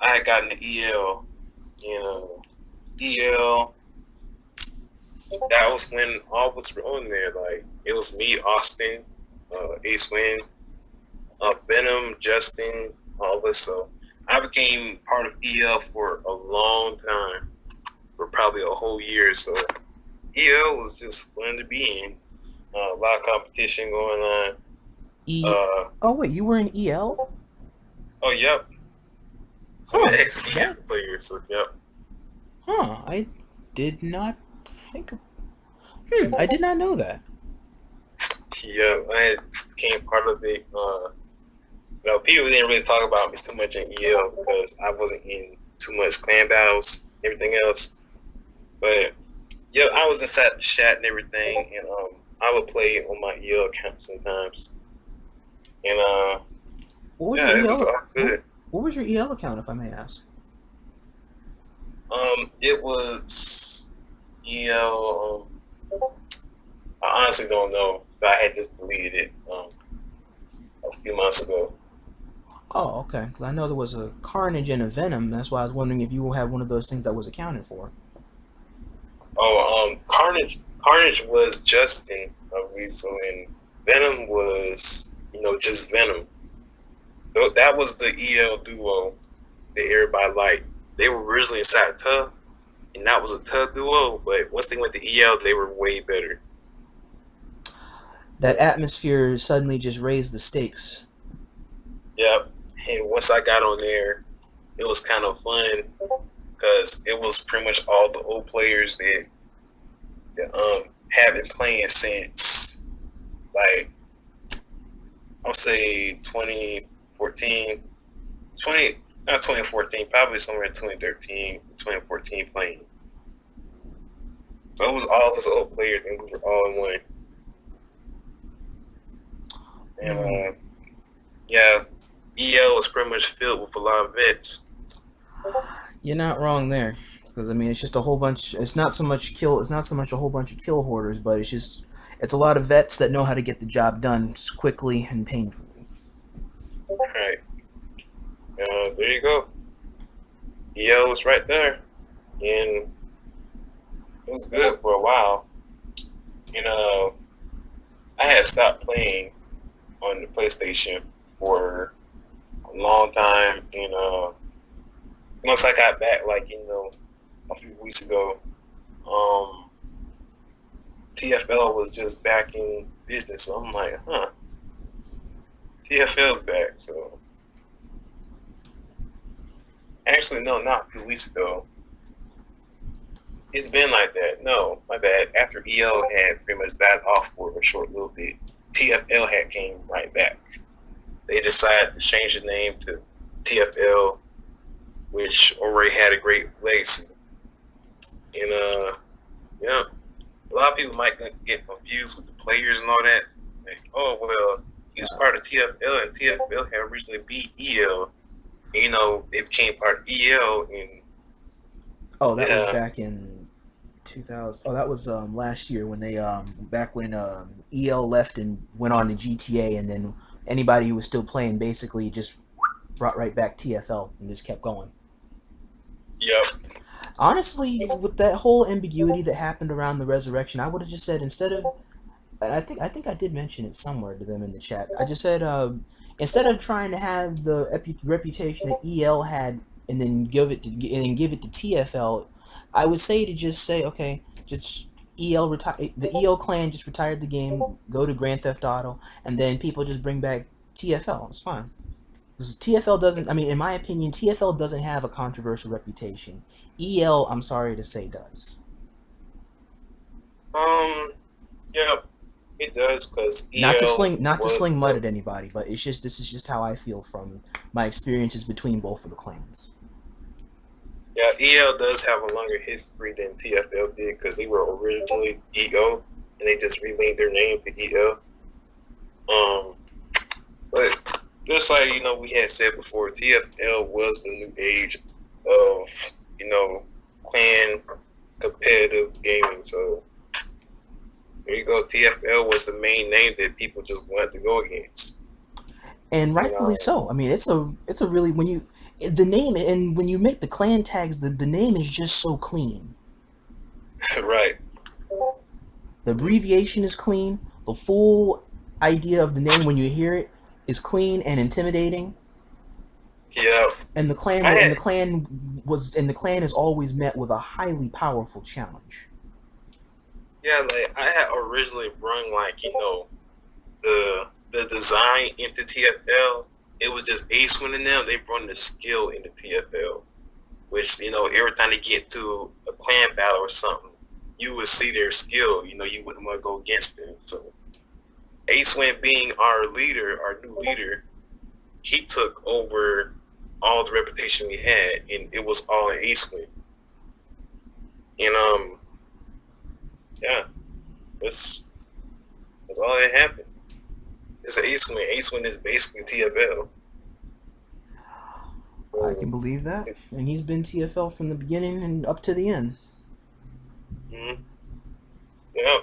I had gotten the EL, EL. That was when all was on there. Like it was me, Austin, Ace Win, Venom, Justin, all this. So I became part of EL for a long time, for probably a whole year. So EL was just fun to be in. A lot of competition going on. Oh wait, you were in EL? Oh yep. I'm an ex-EL player, so yep. Huh, I did not think of... I did not know that. Yeah, I became part of it. People didn't really talk about me too much in EL because I wasn't in too much clan battles, everything else. But yeah, I was inside the chat and everything, and I would play on my EL account sometimes. And it was all good. What was your EL account, if I may ask? It was EL. I honestly don't know, but I had just deleted it a few months ago. Oh, okay. Because I know there was a Carnage and a Venom. That's why I was wondering if you had one of those things that was accounted for. Oh, Carnage was Justin, I believe so, and Venom was, just Venom. That was the EL duo that everybody liked. They were originally inside Tub, and that was a Tub duo, but once they went to EL, they were way better. That atmosphere suddenly just raised the stakes. Yep. And once I got on there, it was kind of fun because it was pretty much all the old players that have been playing since, like, I'll say 2014, not 2014, probably somewhere in 2013, 2014 playing. So it was all those old players, and we were all in one. And yeah, EL was pretty much filled with a lot of vets. You're not wrong there, because I mean it's just a whole bunch. It's not so much a whole bunch of kill hoarders, but it's a lot of vets that know how to get the job done quickly and painfully. Right. There you go. EL was right there, and it was good for a while. I had stopped playing on the PlayStation for a long time, and once I got back, a few weeks ago, T.F.L was just back in business, so I'm like, T.F.L's back, so. Actually, no, not a few weeks ago. It's been like that. No, my bad. After EL had pretty much died off for a short little bit, T.F.L had came right back. They decided to change the name to T.F.L, which already had a great legacy. And yeah, a lot of people might get confused with the players and all that. Like, oh well, he was part of T.F.L, and T.F.L had originally beat EL. And, they became part of EL, and that was back in 2000. Oh, that was last year when they back when EL left and went on to GTA, and then anybody who was still playing basically just brought right back T.F.L and just kept going. Yep. Honestly, with that whole ambiguity that happened around the resurrection, I would have just said instead of, I think I did mention it somewhere to them in the chat. I just said instead of trying to have the reputation that EL had and then give it to T.F.L, I would say to just say, okay, just the EL clan just retired the game, go to Grand Theft Auto, and then people just bring back T.F.L. It's fine. Because T.F.L doesn't, I mean, in my opinion, T.F.L doesn't have a controversial reputation. EL, I'm sorry to say, does. Yeah. It does because Not to was sling mud at anybody, but it's just this is just how I feel from my experiences between both of the clans. yeah, EL does have a longer history than T.F.L did because they were originally EO and they just renamed their name to EL. But just like we had said before, T.F.L was the new age of clan competitive gaming. So there you go. T.F.L was the main name that people just wanted to go against. And rightfully so. I mean, it's a really when you the name and when you make the clan tags, the name is just so clean. Right. The abbreviation is clean. The full idea of the name when you hear it is clean and intimidating. Yeah. And the clan is always met with a highly powerful challenge. Yeah, like I had originally brung the design into T.F.L. It was just A.C.W and them. They brought the skill into T.F.L. Which every time they get to a clan battle or something, you would see their skill. You wouldn't want to go against them. So A.C.W being our leader, our new leader, he took over all the reputation we had, and it was all in A.C.W. And yeah, that's all that happened. It's A.C.W. A.C.W is basically T.F.L. I can believe that, and he's been T.F.L from the beginning and up to the end. Mm-hmm. Yeah,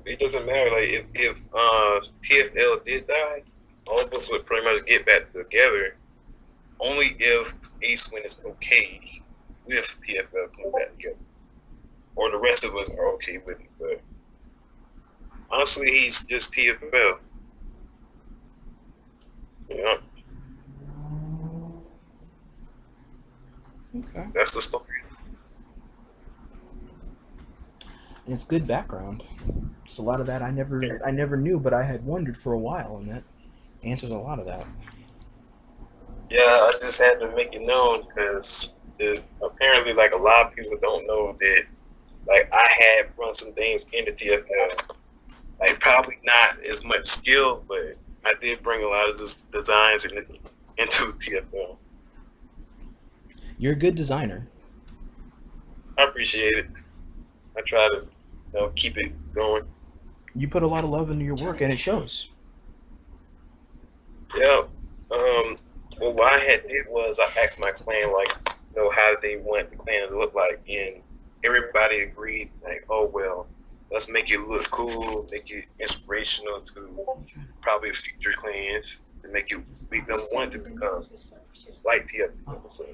it doesn't matter. Like if T.F.L did die, all of us would pretty much get back together. Only if A.C.W is okay with T.F.L coming back together, or the rest of us are okay with it. But honestly, he's just T.F.L. Yeah. Okay. That's the story. And it's good background. It's a lot of that I never knew, but I had wondered for a while, and that answers a lot of that. Yeah, I just had to make it known because apparently, like a lot of people don't know that, like I had run some things into T.F.L. Like probably not as much skill, but I did bring a lot of designs into T.F.L. You're a good designer. I appreciate it. I try to keep it going. You put a lot of love into your work, and it shows. Yeah. Well, what I had did was I asked my clan, like, how did they want the clan to look like, and everybody agreed, like, oh well, let's make it look cool, make it inspirational to probably future clans, to make them want to become like T.F.L. So,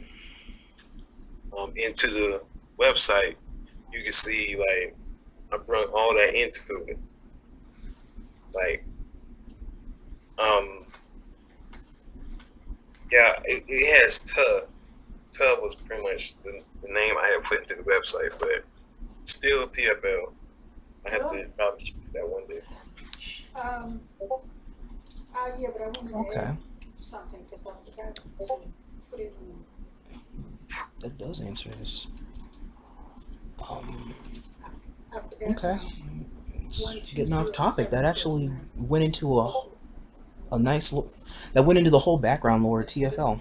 into the website, you can see like I brought all that into it, like, yeah, it has T.U.H T.A.C.T was pretty much the name I had put into the website, but still T.F.L. I have to probably change that one day. Yeah, but I wanted Okay. to add something because I forgot to put it in. That does answer this. I forgot. Okay. Getting off topic, that actually went into a nice look. That went into the whole background lore of T.F.L.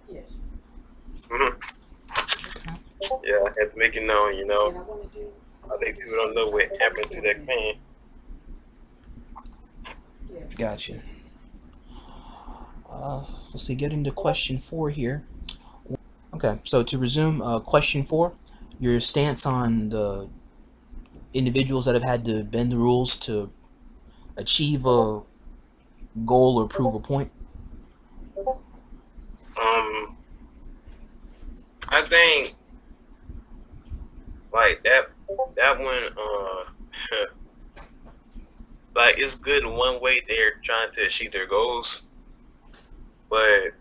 Yes. Mm-hmm. Okay. Yeah, I had to make it known, And I want to do. I think people don't know what happened to that clan. Yeah. Gotcha. Let's see, get into question 4 here. Okay, so to resume, question 4, your stance on the individuals that have had to bend the rules to achieve a goal or prove a point. I think like that one, like it's good in one way they're trying to achieve their goals, but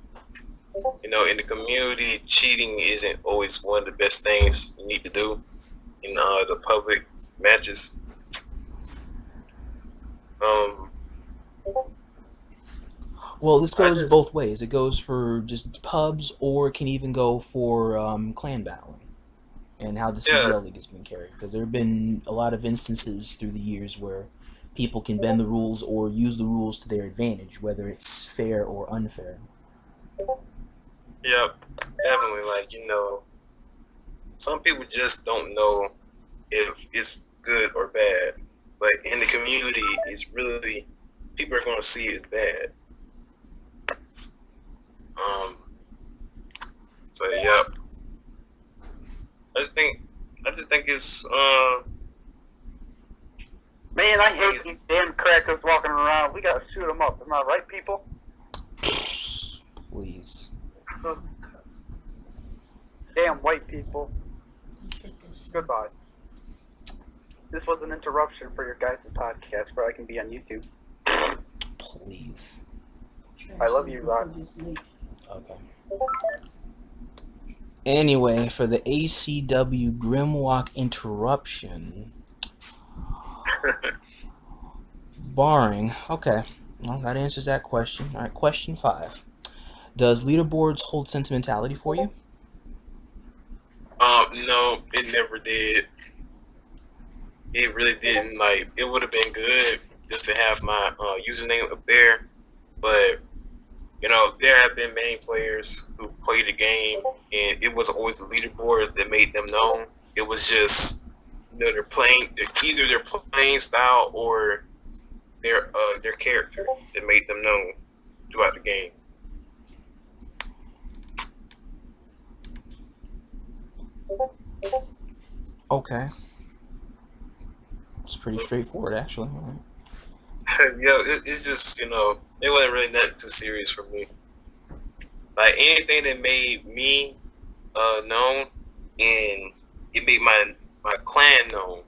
in the community, cheating isn't always one of the best things you need to do in the public matches. Well, this goes both ways. It goes for just pubs, or it can even go for clan battling. and how the Yeah, CDL league has been carried. Because there have been a lot of instances through the years where people can bend the rules or use the rules to their advantage, whether it's fair or unfair. yep, definitely. Like, some people just don't know if it's good or bad. But in the community, it's really, people are going to see it as bad. So yep. I just think it's Man, I hate these damn crackers walking around. We gotta shoot them up. Am I right, people? Please. Damn white people. You take this. Goodbye. This was an interruption for your guys' podcast where I can be on YouTube. Please. I love you, Rod. This late. Okay. Anyway, for the A.C.W. Grimwalk interruption, barring... Okay, well, that answers that question. Alright, question 5. Does leaderboards hold sentimentality for you? no, it never did. It really didn't. Like, it would have been good just to have my username up there, but there have been many players who played the game, and it wasn't always the leaderboards that made them known. It was just either their playing style or their character that made them known throughout the game. Okay. It's pretty straightforward, actually. Yeah, it's just it wasn't really nothing too serious for me. Like anything that made me known and it made my clan known,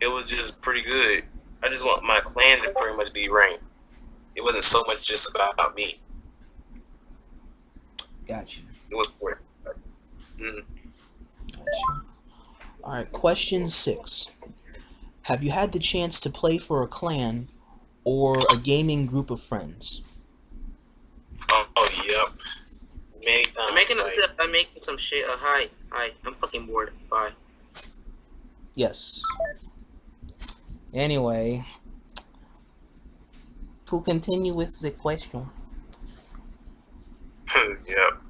it was just pretty good. I just want my clan to pretty much be ranked. It wasn't so much just about me. Gotcha. It was for Gotcha. Alright, question 6. Have you had the chance to play for a clan or a gaming group of friends? Oh, yep. Many times. I'm making some shit. Hi. I'm fucking bored. Bye. Yes. Anyway, to continue with the question. Yep.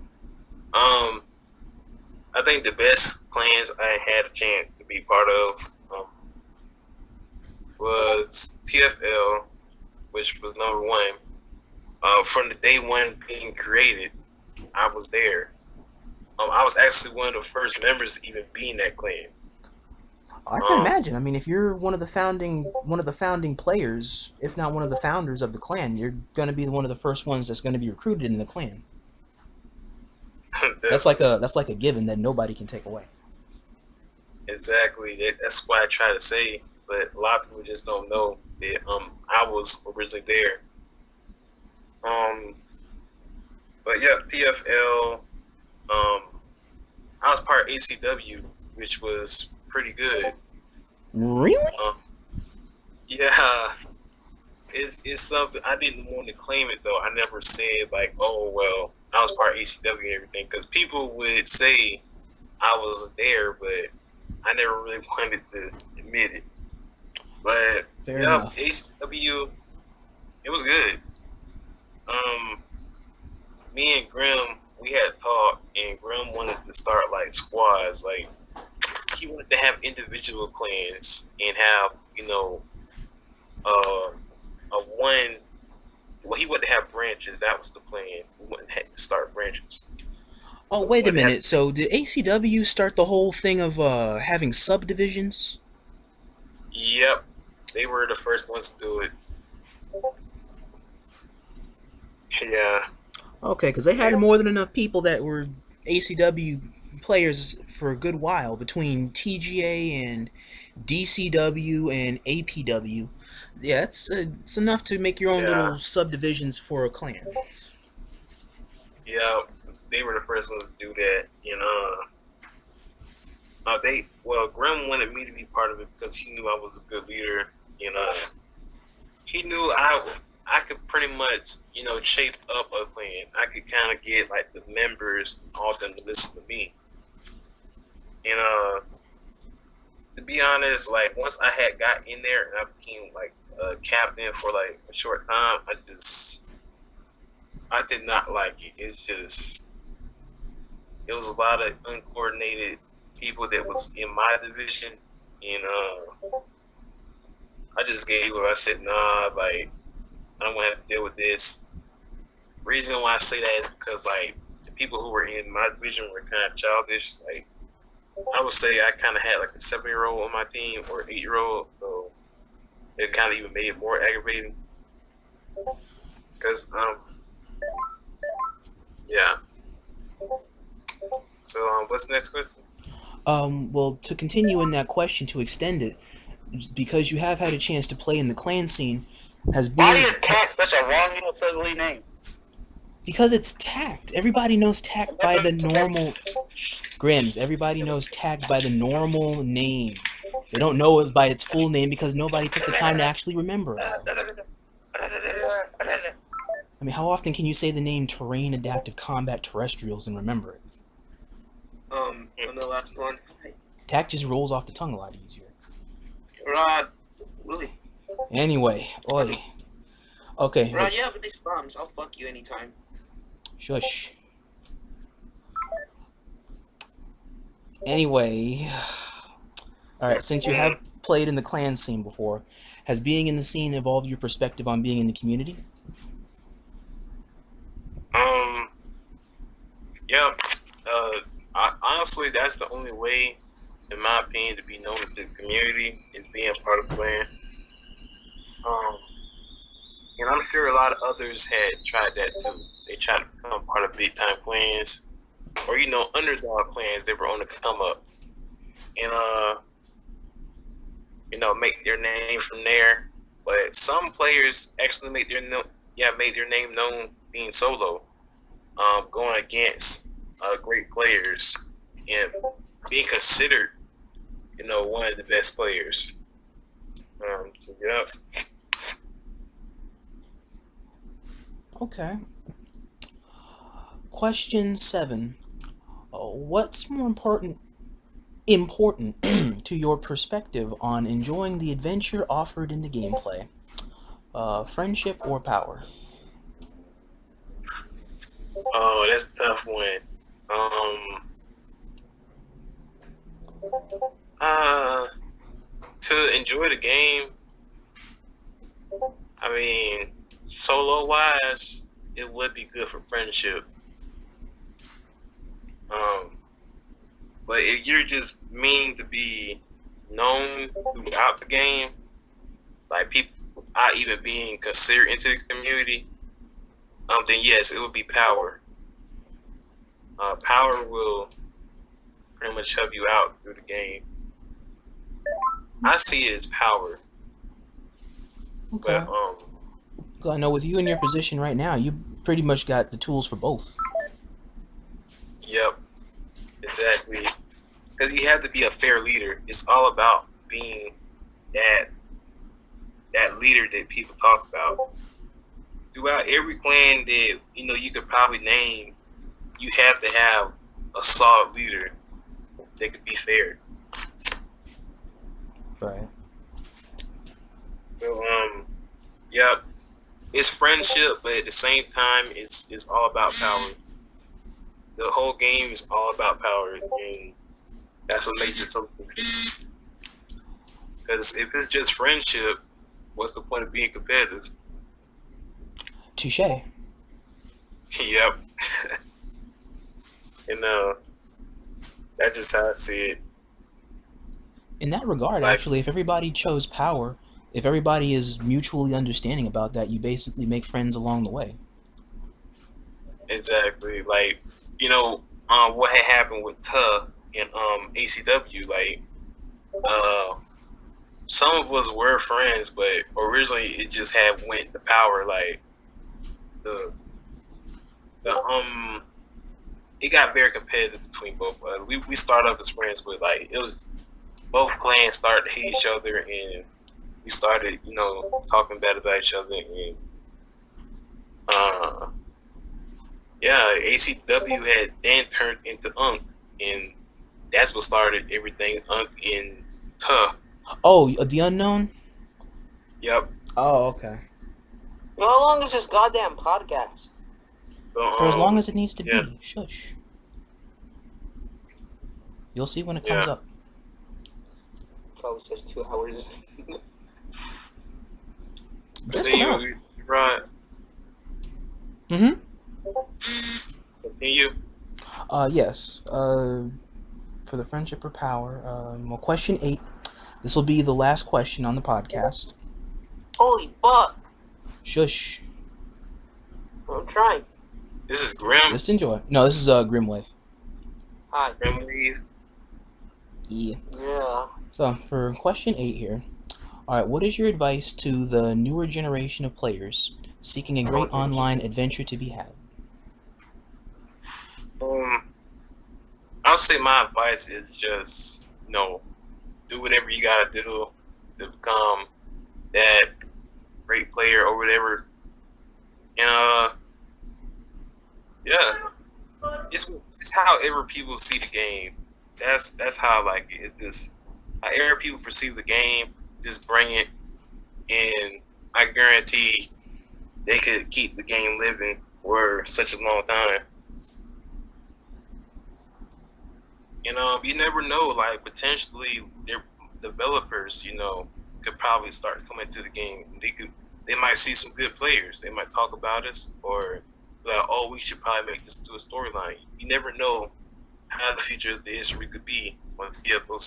I think the best clans I had a chance to be part of was T.F.L, which was number 1. From the day one being created, I was there. I was actually one of the first members to even be in that clan. I can imagine. I mean, if you're one of the founding players, if not one of the founders of the clan, you're going to be one of the first ones that's going to be recruited in the clan. That's like a given that nobody can take away. Exactly. That's why I try to say, but a lot of people just don't know that I was originally there. But yeah, T.F.L. I was part of A.C.W, which was pretty good. Really? Yeah. It's something I didn't want to claim it though. I never said like, oh well, I was part of A.C.W and everything, because people would say I was there, but I never really wanted to admit it. But Fair enough. A.C.W, it was good. Me and Grim, we had a talk, and Grim wanted to start like squads. Like he wanted to have individual clans and have a one. Well, he wanted to have branches. That was the plan. We wanted to start branches. Oh, wait a minute. So did A.C.W start the whole thing of having subdivisions? Yep, they were the first ones to do it. Yeah. Okay, because they had more than enough people that were A.C.W players for a good while between TGA and D.C.W and A.P.W. Yeah, it's enough to make your own little subdivisions for a clan. Yeah, they were the first ones to do that. Grim wanted me to be part of it because he knew I was a good leader. He knew I could pretty much, shape up a clan. I could kind of get like the members, all of them to listen to me. And to be honest, like once I had got in there and I became like a captain for like a short time, I did not like it. It was a lot of uncoordinated people that was in my division, and I just gave up. I said, nah, like I don't want to have to deal with this. Reason why I say that is because like the people who were in my division were kind of childish. Like I would say I kind of had like a 7-year-old on my team or 8-year-old, so it kind of even made it more aggravating. Cause yeah. So what's the next question? Well, to continue in that question, to extend it, because you have had a chance to play in the clan scene, has been... Why is T.A.C.T such a wrong, ugly name? Because it's T.A.C.T. Everybody knows T.A.C.T by the normal... Grims, everybody knows T.A.C.T by the normal name. They don't know it by its full name because nobody took the time to actually remember it all. I mean, how often can you say the name Terrain Adaptive Combat Terrestrials and remember it? On the last one. T.A.C.T just rolls off the tongue a lot easier. Rod, Willie. Anyway, oi. Okay. Rod, you have nice bombs. I'll fuck you anytime. Shush. Anyway. Alright, since you have played in the clan scene before, has being in the scene evolved your perspective on being in the community? Yeah. Honestly, that's the only way, in my opinion, to be known to the community is being part of the clan. And I'm sure a lot of others had tried that too. They tried to become part of big time clans, or underdog clans that were on the come up, and make their name from there. But some players actually made their name known being solo, going against great players and being considered, one of the best players. So yeah. Okay. Question 7. What's more important to your perspective on enjoying the adventure offered in the gameplay? Friendship or power? Oh, that's a tough one. To enjoy the game, I mean, solo wise, it would be good for friendship. But if you're just meaning to be known throughout the game, like people not even being considered into the community, then yes, it would be power. Power will pretty much help you out through the game. I see it as power. Okay. But I know with you in your position right now, you pretty much got the tools for both. Yep, exactly. Because you have to be a fair leader. It's all about being that leader that people talk about. Throughout every clan that you could probably name, you have to have a solid leader that could be fair. Right. So yep, it's friendship, but at the same time, it's all about power. The whole game is all about power, and that's what makes it so confusing. Because if it's just friendship, what's the point of being competitive? Touche. Yep. And that's just how I see it. In that regard, actually, if everybody chose power, if everybody is mutually understanding about that, you basically make friends along the way. Exactly. Like, what had happened with T.U.H and A.C.W, like, some of us were friends, but originally it just had went to power. Like, it got very competitive between both of us. We started off as friends, but like, it was both clans started to hate each other, and we started, talking bad about each other, and yeah, A.C.W had then turned into and That's what started everything in Tuh. Oh, the unknown. Yep. Oh, okay. Yo, how long is this goddamn podcast? So, For as long as it needs to yeah, be. Shush. You'll see when it yeah. comes up. Probably says 2 hours. Just Continue, about. right? Mm-hmm. Continue. Yes. For the friendship or power. Well, question 8. This will be the last question on the podcast. Holy fuck! Shush. I'm trying. This is Grim. Just enjoy. No, this is Grimwave. Hi. Grim Reeve. Yeah. Yeah. So, for question 8 here. Alright, what is your advice to the newer generation of players seeking a great online adventure to be had? I'll say my advice is just, do whatever you gotta do to become that great player or whatever. And yeah, it's however people see the game. That's how I like it. It's just however people perceive the game. Just bring it, and I guarantee they could keep the game living for such a long time. You never know. Like potentially, their developers, could probably start coming to the game. They might see some good players. They might talk about us, or like, oh, we should probably make this into a storyline. You never know how the future of the history could be on T.F.L.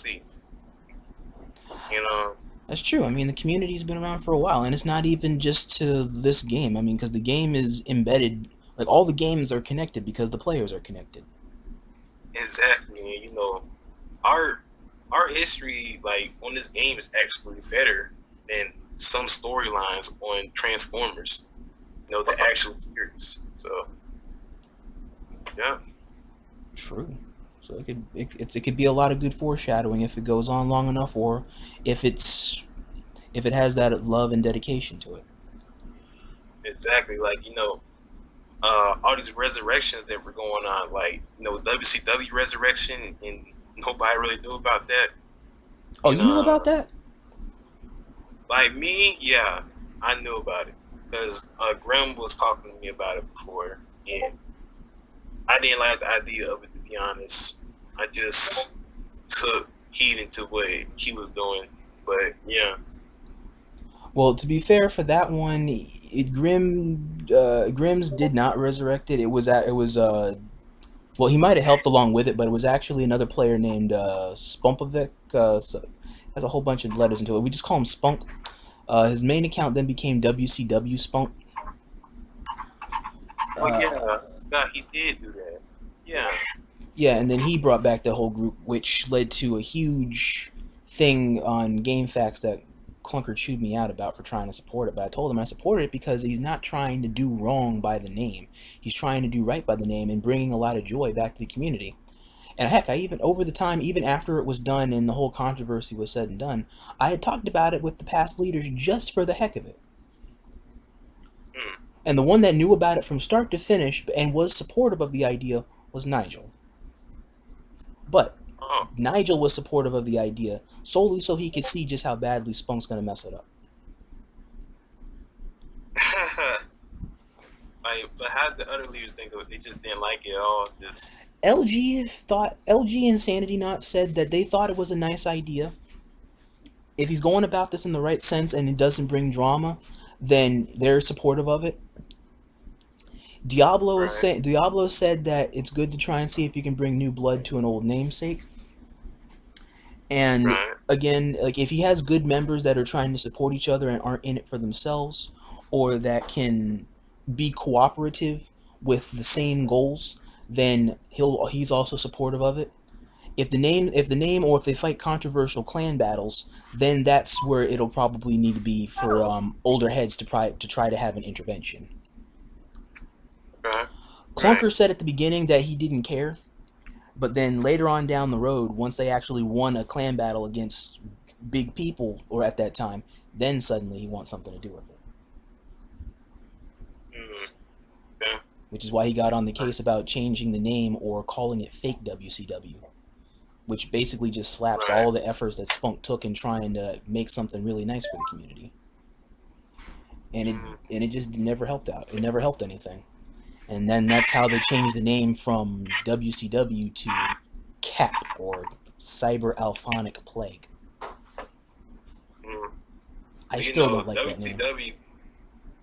That's true. I mean, the community's been around for a while, and it's not even just to this game. I mean, because the game is embedded, like all the games are connected because the players are connected. Exactly. Our history, like on this game, is actually better than some storylines on Transformers. The actual series. So, yeah. True. So it could be a lot of good foreshadowing if it goes on long enough, or if it has that love and dedication to it. Exactly. Like all these resurrections that were going on, like W.C.W. resurrection, and nobody really knew about that. Oh, you knew about that? Like me, yeah, I knew about it because Grim was talking to me about it before, and I didn't like the idea of it, to be honest. I just took heed into what he was doing, but yeah. Well, to be fair, for that one, Grimm's did not resurrect it. Well, he might have helped along with it, but it was actually another player named Spumpovic. Has a whole bunch of letters into it. We just call him Spunk. His main account then became W.C.W. Spunk. Yeah, he did do that. Yeah. Yeah, and then he brought back the whole group, which led to a huge thing on GameFAQs that Clunker chewed me out about for trying to support it. But I told him I supported it because he's not trying to do wrong by the name. He's trying to do right by the name and bringing a lot of joy back to the community. And heck, I even, over the time, even after it was done and the whole controversy was said and done, I had talked about it with the past leaders just for the heck of it. And the one that knew about it from start to finish and was supportive of the idea was Nigel. But Nigel was supportive of the idea solely so he could see just how badly Spunk's going to mess it up. But how did the other leaders think of it? They just didn't like it at all. LG and Sanity Not said that they thought it was a nice idea. If he's going about this in the right sense and it doesn't bring drama, then they're supportive of it. Diablo said that it's good to try and see if you can bring new blood to an old namesake. And again, like if he has good members that are trying to support each other and aren't in it for themselves, or that can be cooperative with the same goals, then he's also supportive of it. If the name or if they fight controversial clan battles, then that's where it'll probably need to be for older heads to try to have an intervention. Clunker said at the beginning that he didn't care, but then later on down the road, once they actually won a clan battle against big people, or at that time, then suddenly he wants something to do with it. Which is why he got on the case about changing the name or calling it fake W.C.W. which basically just slaps Right. all the efforts that Spunk took in trying to make something really nice for the community. And it just never helped out. It never helped anything. And then that's how they changed the name from W.C.W. to CAP, or Cyber Alphonic Plague. I still don't like that name. WCW,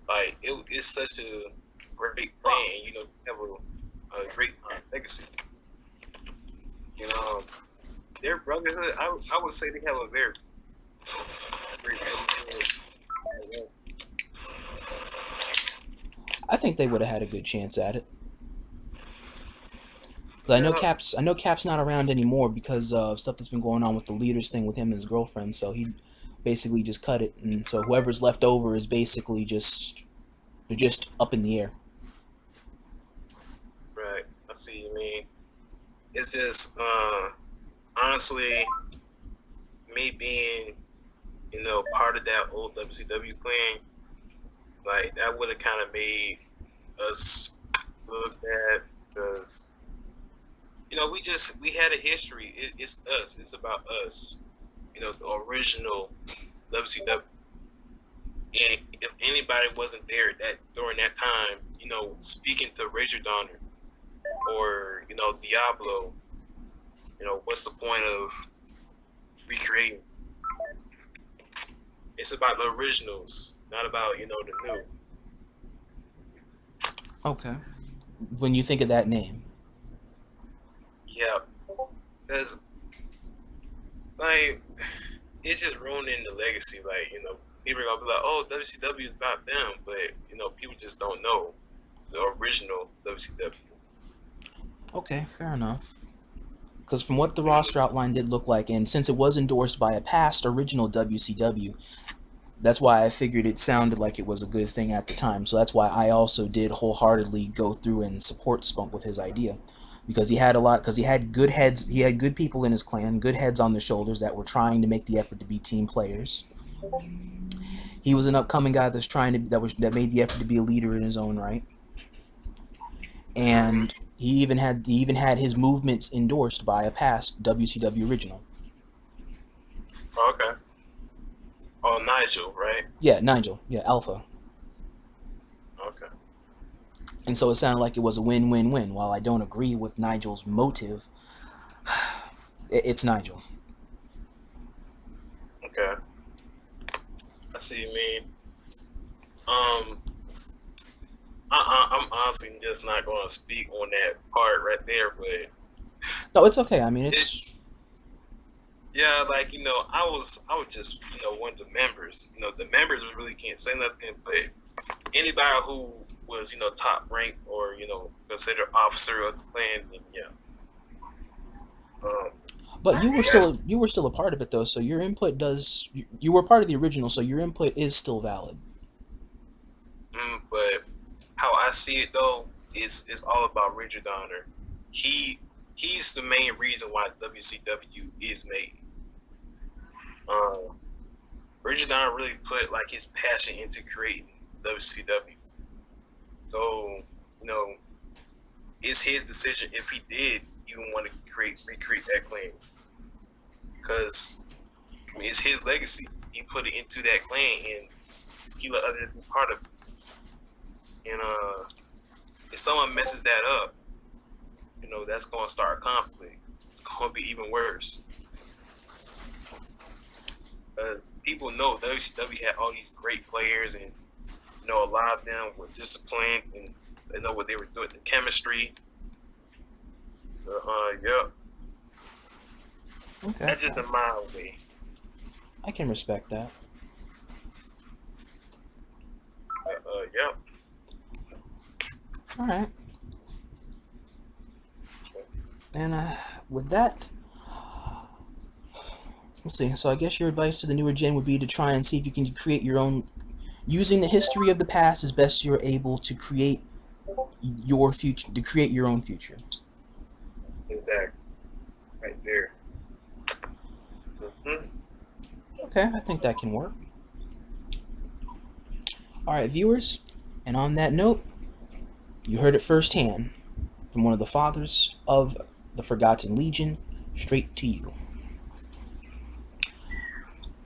like it's such a great plan. You know, have a great legacy. You know, their brotherhood. I would say they have a very great brotherhood. I think they would have had a good chance at it. But I know Cap's not around anymore because of stuff that's been going on with the leaders thing with him and his girlfriend. So he basically just cut it, and so whoever's left over is basically they're just up in the air. Right. I see what you mean. It's just honestly, me being, you know, part of that old WCW clan, like that would have kind of made us look bad because, you know, we had a history. It's us. It's about us. You know, the original WCW. And if anybody wasn't there during that time, you know, speaking to Razor Donner or, you know, Diablo, you know, what's the point of recreating? It's about the originals, not about, you know, the new. Okay. When you think of that name. Yeah. Because, like, it's just ruining the legacy. Like, you know, people are going to be like, oh, WCW is about them. But, you know, people just don't know the original WCW. Okay, fair enough. Because from what the roster outline did look like, and since it was endorsed by a past original WCW, that's why I figured it sounded like it was a good thing at the time. So that's why I also did wholeheartedly go through and support Spunk with his idea. Because he had good heads, he had good people in his clan, good heads on their shoulders that were trying to make the effort to be team players. He was an upcoming guy that made the effort to be a leader in his own right. And he even had his movements endorsed by a past WCW original. Okay. Oh, Nigel, right? Yeah, Nigel. Yeah, Alpha. Okay. And so it sounded like it was a win-win-win. While I don't agree with Nigel's motive, it's Nigel. Okay. I see what you mean. I'm honestly just not going to speak on that part right there, but No, it's okay. I mean, it's... Yeah, like, you know, I was just, you know, one of the members. You know, the members really can't say nothing, but anybody who was, you know, top ranked or, you know, considered officer of the clan, then yeah. But you were still a part of it though, so your input does. You were part of the original, so your input is still valid. But how I see it though is it's all about Richard Donner. He's the main reason why WCW is made. Richard Donner really put like his passion into creating WCW. So, you know, it's his decision if he did even want to recreate that clan. Because I mean, it's his legacy. He put it into that clan and he let others be part of it. And if someone messes that up, you know, that's going to start a conflict. It's going to be even worse. Because people know WCW had all these great players, and you know, a lot of them were disciplined and they know what they were doing, the chemistry. Yep. Okay. That's just a mile away. I can respect that. Yep. All right. And with that, let's see. So I guess your advice to the newer gen would be to try and see if you can create your own, using the history of the past as best you're able to create your future, to create your own future. Exactly. Right there. Okay, I think that can work. Alright, viewers, and on that note, you heard it firsthand from one of the fathers of the Forgotten Legion, straight to you.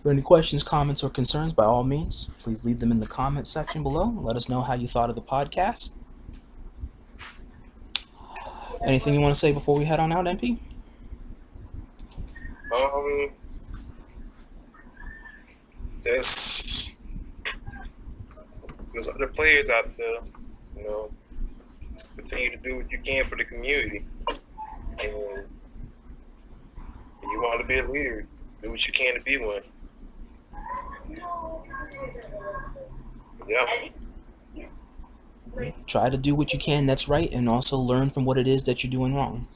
For any questions, comments, or concerns, by all means, please leave them in the comments section below. Let us know how you thought of the podcast. Anything you want to say before we head on out, MP? Just there's other players out there, you know, continue to do what you can for the community. And if you want to be a leader, do what you can to be one. Yeah. Try to do what you can that's right, and also learn from what it is that you're doing wrong.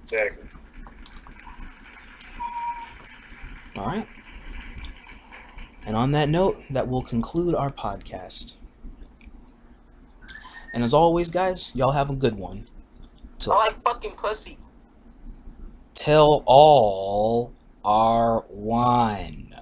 Exactly. All right. And on that note, that will conclude our podcast. And as always, guys, y'all have a good one. I like fucking pussy. Till all are one.